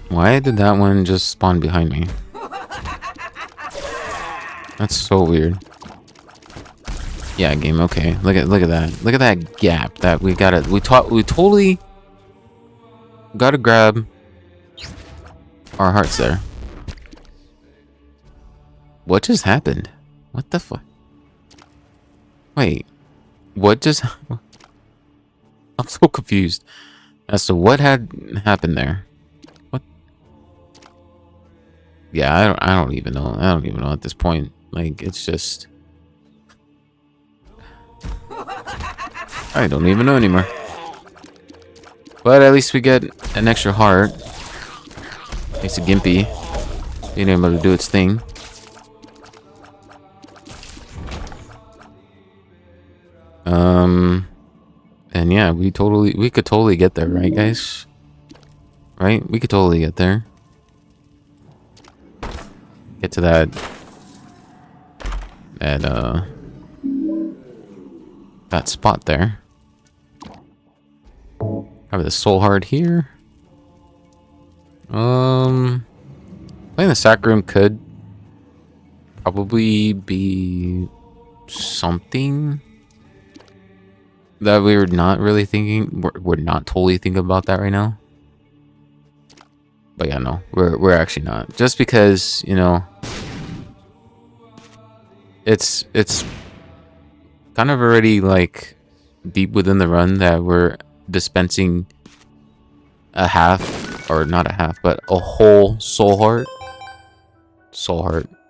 Why did that one just spawn behind me? That's so weird. Yeah, game. Okay, look at that. Look at that gap that we gotta. We totally gotta grab our hearts there. What just happened? What the fuck? Wait, what just? I'm so confused as to what had happened there. What? Yeah, I don't even know. I don't even know at this point. Like, it's just. I don't even know anymore. But at least we get an extra heart. Thanks to Gimpy being able to do its thing. And yeah, we could totally get there, right, guys? Right? We could totally get there. Get to that spot there. Have the soul heart here. Playing the sack room could probably be something that we were not really thinking. We're not totally thinking about that right now. But yeah, no, we're actually not. Just because, you know, it's kind of already like deep within the run that we're dispensing a half, or not a half, but a whole soul heart,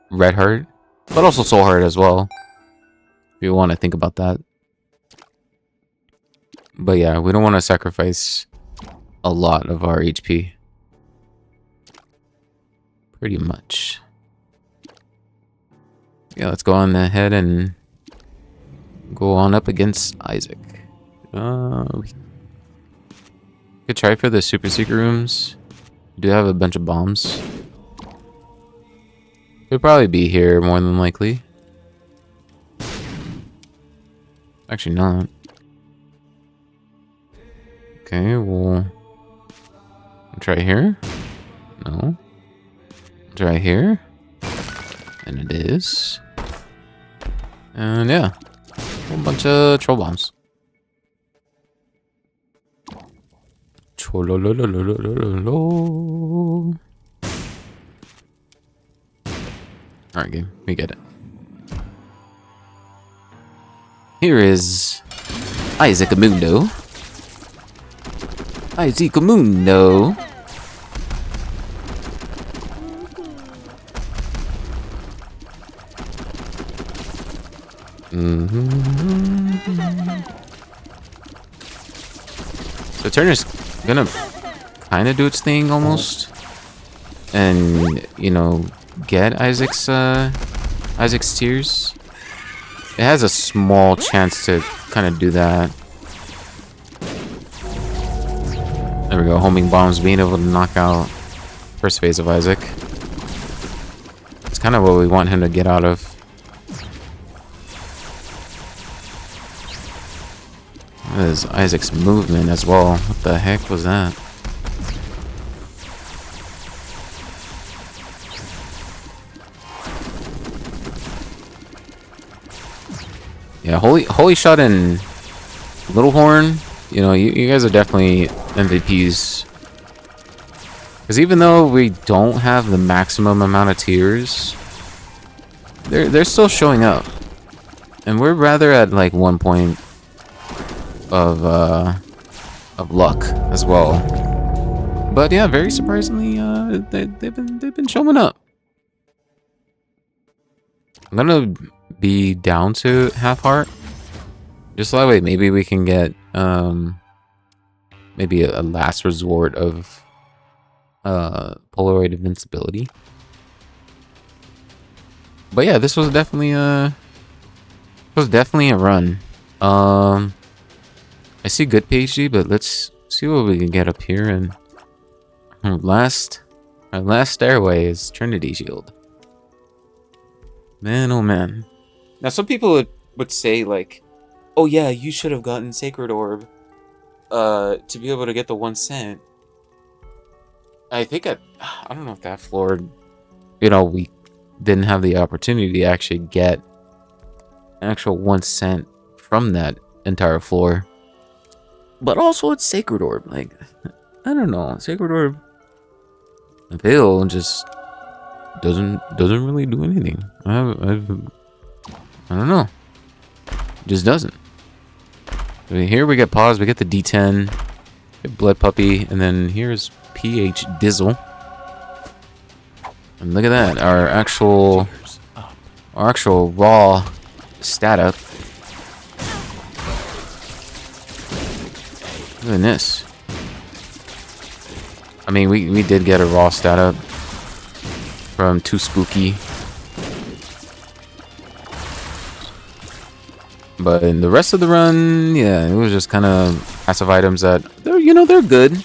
red heart, but also soul heart as well, if you want to think about that. But yeah, we don't want to sacrifice a lot of our HP. Pretty much. Yeah, let's go on ahead and go on up against Isaac. We could try for the super secret rooms. We do have a bunch of bombs. Could probably be here more than likely. Actually not. Okay, we'll try here. No. Try here. And it is. And yeah. A whole bunch of troll bombs. Cholololololololo. Alright, game. We get it. Here is Isaac Amundo. Isaac Amundo. So Turner's gonna kind of do its thing almost, and you know, get Isaac's tears. It has a small chance to kind of do that. There we go, homing bombs being able to knock out first phase of Isaac. It's kind of what we want him to get out of. That is Isaac's movement as well. What the heck was that? Yeah, Holy Shot and Little Horn, you know, you guys are definitely MVPs. Because even though we don't have the maximum amount of tiers, they're still showing up. And we're rather at like 1 point of luck as well. But yeah, very surprisingly, they've been showing up. I'm gonna be down to half heart, just so that way maybe we can get maybe a last resort of Polaroid invincibility. But yeah, this was definitely a run. I see good PhD, but let's see what we can get up here. And our last stairway is Trinity Shield. Man, oh man. Now some people would say like, oh yeah, you should have gotten Sacred Orb to be able to get the 1 cent. I think I don't know if that floor, you know, we didn't have the opportunity to actually get an actual 1 cent from that entire floor. But also it's Sacred Orb. Like, I don't know. Sacred Orb Veil just doesn't really do anything. I don't know. Just doesn't. I mean, here we get Pause, we get the D10, get Blood Puppy, and then here's PH Dizzle. And look at that, our actual raw stat up. Look at this. I mean, we did get a raw stat up from Too Spooky. But in the rest of the run, yeah, it was just kind of passive items that they're good.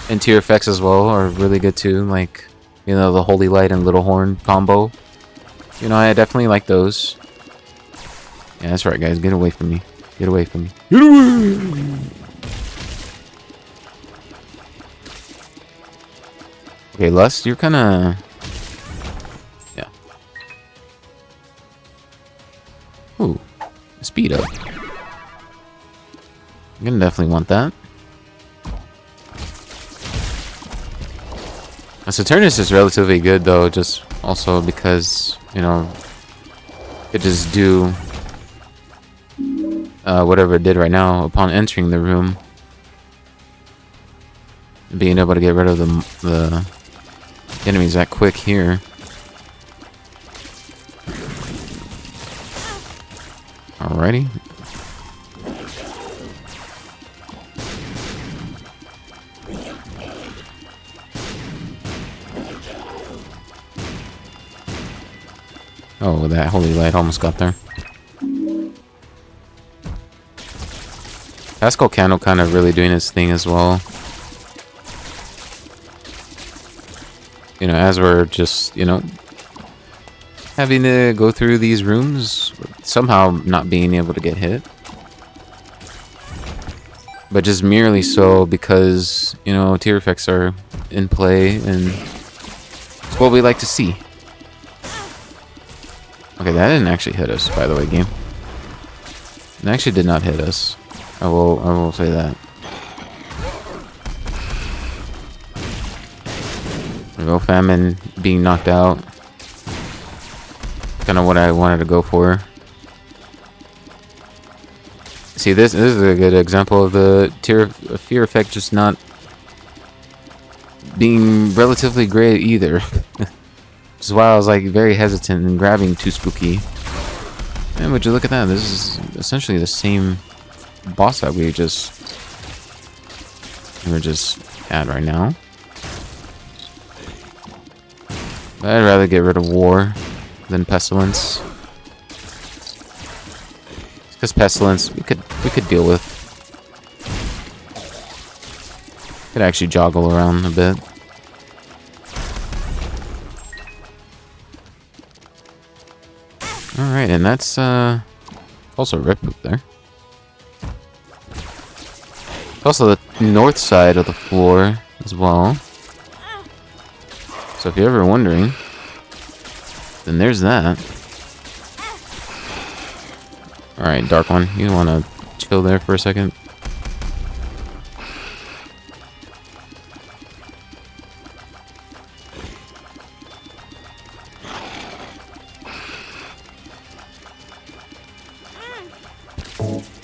And tier effects as well are really good too, like, you know, the Holy Light and Little Horn combo. You know, I definitely like those. Yeah, that's right, guys. Get away from me. Get away from me. Get away! Okay, Lust, you're kind of... Yeah. Ooh. Speed up. I'm gonna definitely want that. Saturnus is relatively good though, just also because, you know, it just do whatever it did right now upon entering the room. Being able to get rid of the enemies that quick here. Alrighty. Oh, that Holy Light almost got there. Pascal Candle kind of really doing his thing as well. You know, as we're just, you know, having to go through these rooms, somehow not being able to get hit. but just merely so because, you know, tier effects are in play, and it's what we like to see. Okay, that didn't actually hit us, by the way, game. It actually did not hit us. I will say that. There we go, Famine being knocked out. Kind of what I wanted to go for. See, this is a good example of the fear effect just not being relatively great either. Which is why I was like very hesitant in grabbing Too Spooky. And would you look at that? This is essentially the same boss that we're just at right now. But I'd rather get rid of War than Pestilence. Because Pestilence we could deal with. Could actually joggle around a bit. Alright, and that's also a Rip Poop there. Also the north side of the floor as well. So if you're ever wondering, then there's that. Alright, Dark One, you want to chill there for a second?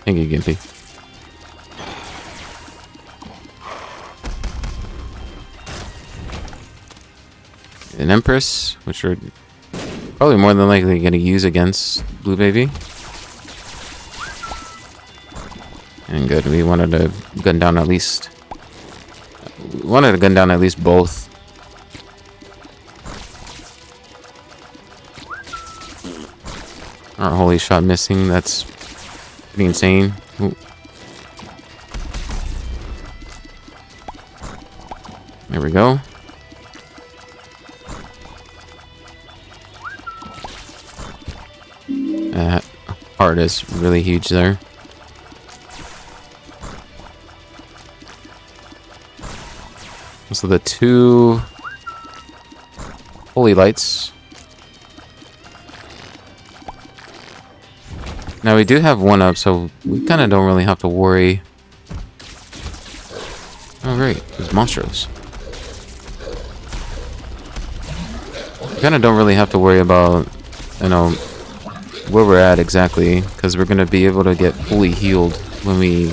Thank you, Gimpy. An Empress, which we're probably more than likely going to use against Blue Baby. And good, we wanted to gun down at least... We wanted to gun down at least both. Our holy shot missing, that's pretty insane. Ooh. There we go. That heart is really huge there. So the two holy lights. Now we do have one up, so we kind of don't really have to worry. Oh great, there's Monstros. We kind of don't really have to worry about, you know, where we're at exactly, because we're going to be able to get fully healed when we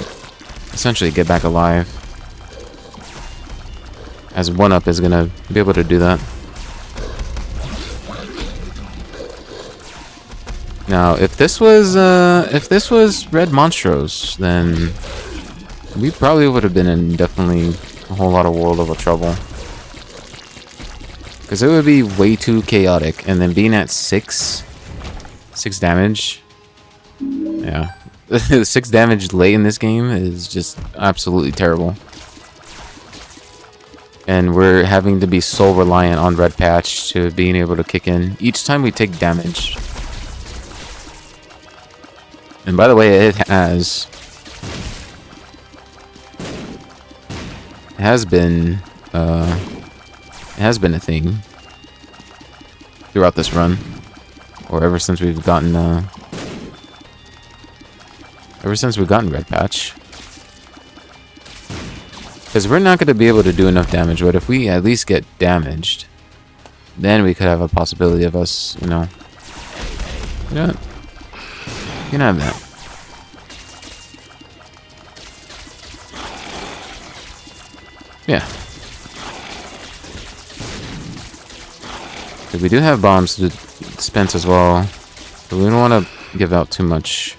essentially get back alive. As 1-up is going to be able to do that. Now, if this was Red Monstros, then we probably would have been in definitely a whole lot of world of trouble. Because it would be way too chaotic, and then being at 6 damage, yeah, 6 damage late in this game is just absolutely terrible. And we're having to be so reliant on Red Patch to being able to kick in each time we take damage. And by the way, it has been a thing throughout this run, or ever since we've gotten Red Patch. Because we're not going to be able to do enough damage, but if we at least get damaged, then we could have a possibility of us, you know, you can have that. Yeah. We do have bombs to dispense as well, but we don't want to give out too much.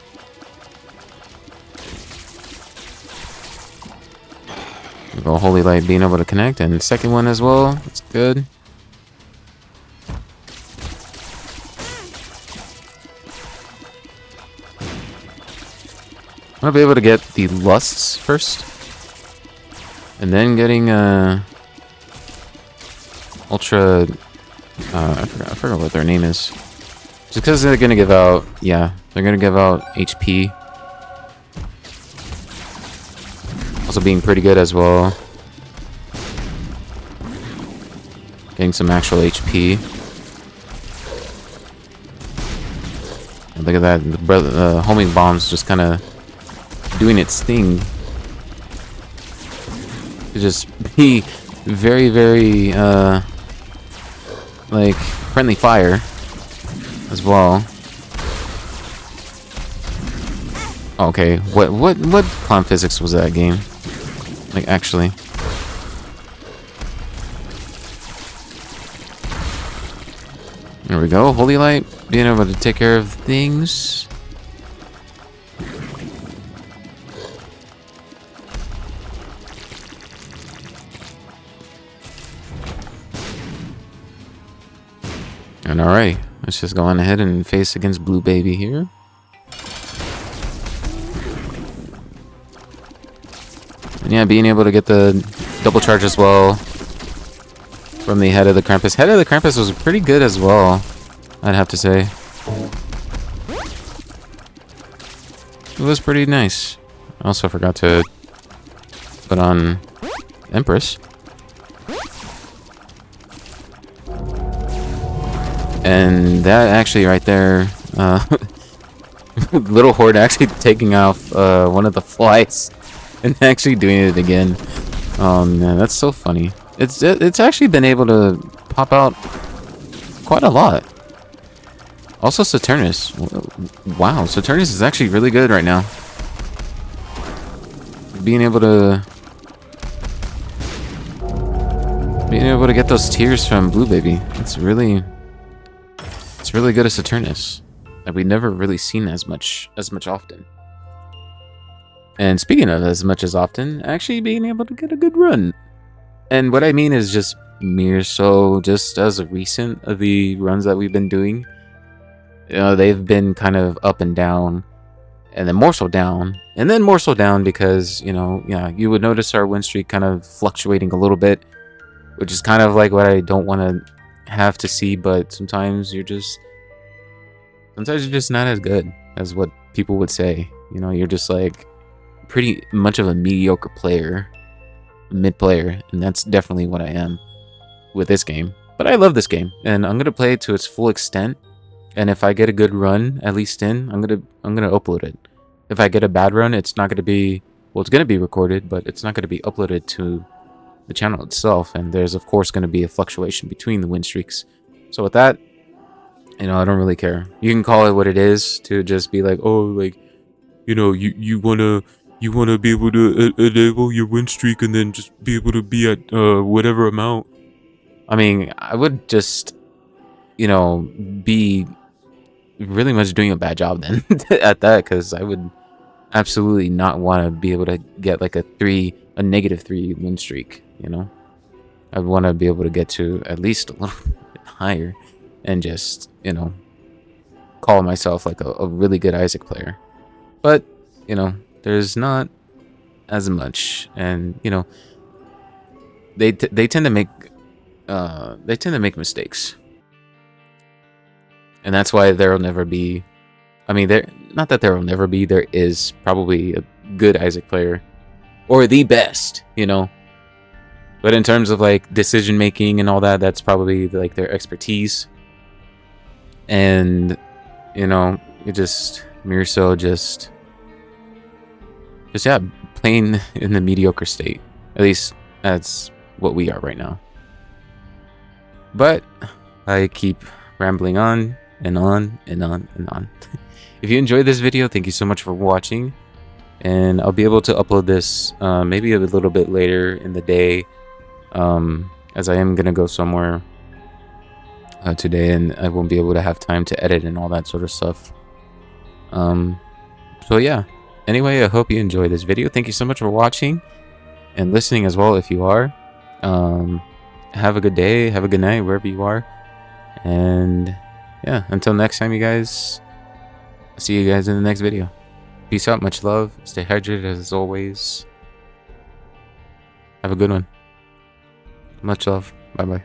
We go Holy Light being able to connect, and the second one as well. That's good. I want to be able to get the lusts first, and then getting Ultra. I forgot what their name is. Just because they're gonna give out, yeah, they're gonna give out HP. Also being pretty good as well. Getting some actual HP. And look at that, the homing bomb's just kind of doing its thing. To just be very, very, like, friendly fire as well. Okay, what clown physics was that game? Like, actually. There we go, Holy Light, being able to take care of things. And alright, let's just go on ahead and face against Blue Baby here. And yeah, being able to get the double charge as well from the head of the Krampus. Head of the Krampus was pretty good as well, I'd have to say. It was pretty nice. I also forgot to put on Empress. And that actually right there, Little Horde actually taking off one of the flies and actually doing it again. Oh man, that's so funny. It's actually been able to pop out quite a lot. Also Saturnus. Wow, Saturnus is actually really good right now. Being able to get those tears from Blue Baby. It's really good as Saturnus. That we never really seen as much often. And speaking of as much as often, actually being able to get a good run. And what I mean is just Mearso, just as a recent of the runs that we've been doing. You know, they've been kind of up and down, and then more so down, and then more so down because, you know, yeah, you would notice our win streak kind of fluctuating a little bit, which is kind of like what I don't want to have to see, but sometimes you're just not as good as what people would say. You know, you're just like pretty much of a mediocre player, mid player, and that's definitely what I am with this game. But I love this game, and I'm gonna play it to its full extent. And if I get a good run, at least I'm gonna upload it. If I get a bad run, it's not gonna be, well, it's gonna be recorded, but it's not gonna be uploaded to the channel itself. And there's of course gonna be a fluctuation between the win streaks. So with that, you know, I don't really care. You can call it what it is, to just be like, oh, like, you know, you wanna be able to enable your win streak and then just be able to be at whatever amount. I mean, I would just, you know, be really much doing a bad job then at that, because I would absolutely not want to be able to get like a -3 win streak. You know, I'd want to be able to get to at least a little bit higher and just, you know, call myself like a really good Isaac player. But, you know, there's not as much, and you know, they tend to make mistakes. And that's why there'll never be, I mean, not that there will never be, there is probably a good Isaac player, or the best, you know. But in terms of like decision making and all that, that's probably like their expertise. And, you know, it just, Mearso just yeah, playing in the mediocre state. At least that's what we are right now. But I keep rambling on and on and on and on. If you enjoyed this video, thank you so much for watching, and I'll be able to upload this maybe a little bit later in the day, as I am gonna go somewhere today, and I won't be able to have time to edit and all that sort of stuff. So yeah, anyway, I hope you enjoyed this video. Thank you so much for watching and listening as well, if you are. Have a good day, have a good night wherever you are, and yeah, until next time, you guys, I'll see you guys in the next video. Peace out, much love, stay hydrated as always. Have a good one. Much love. Bye bye.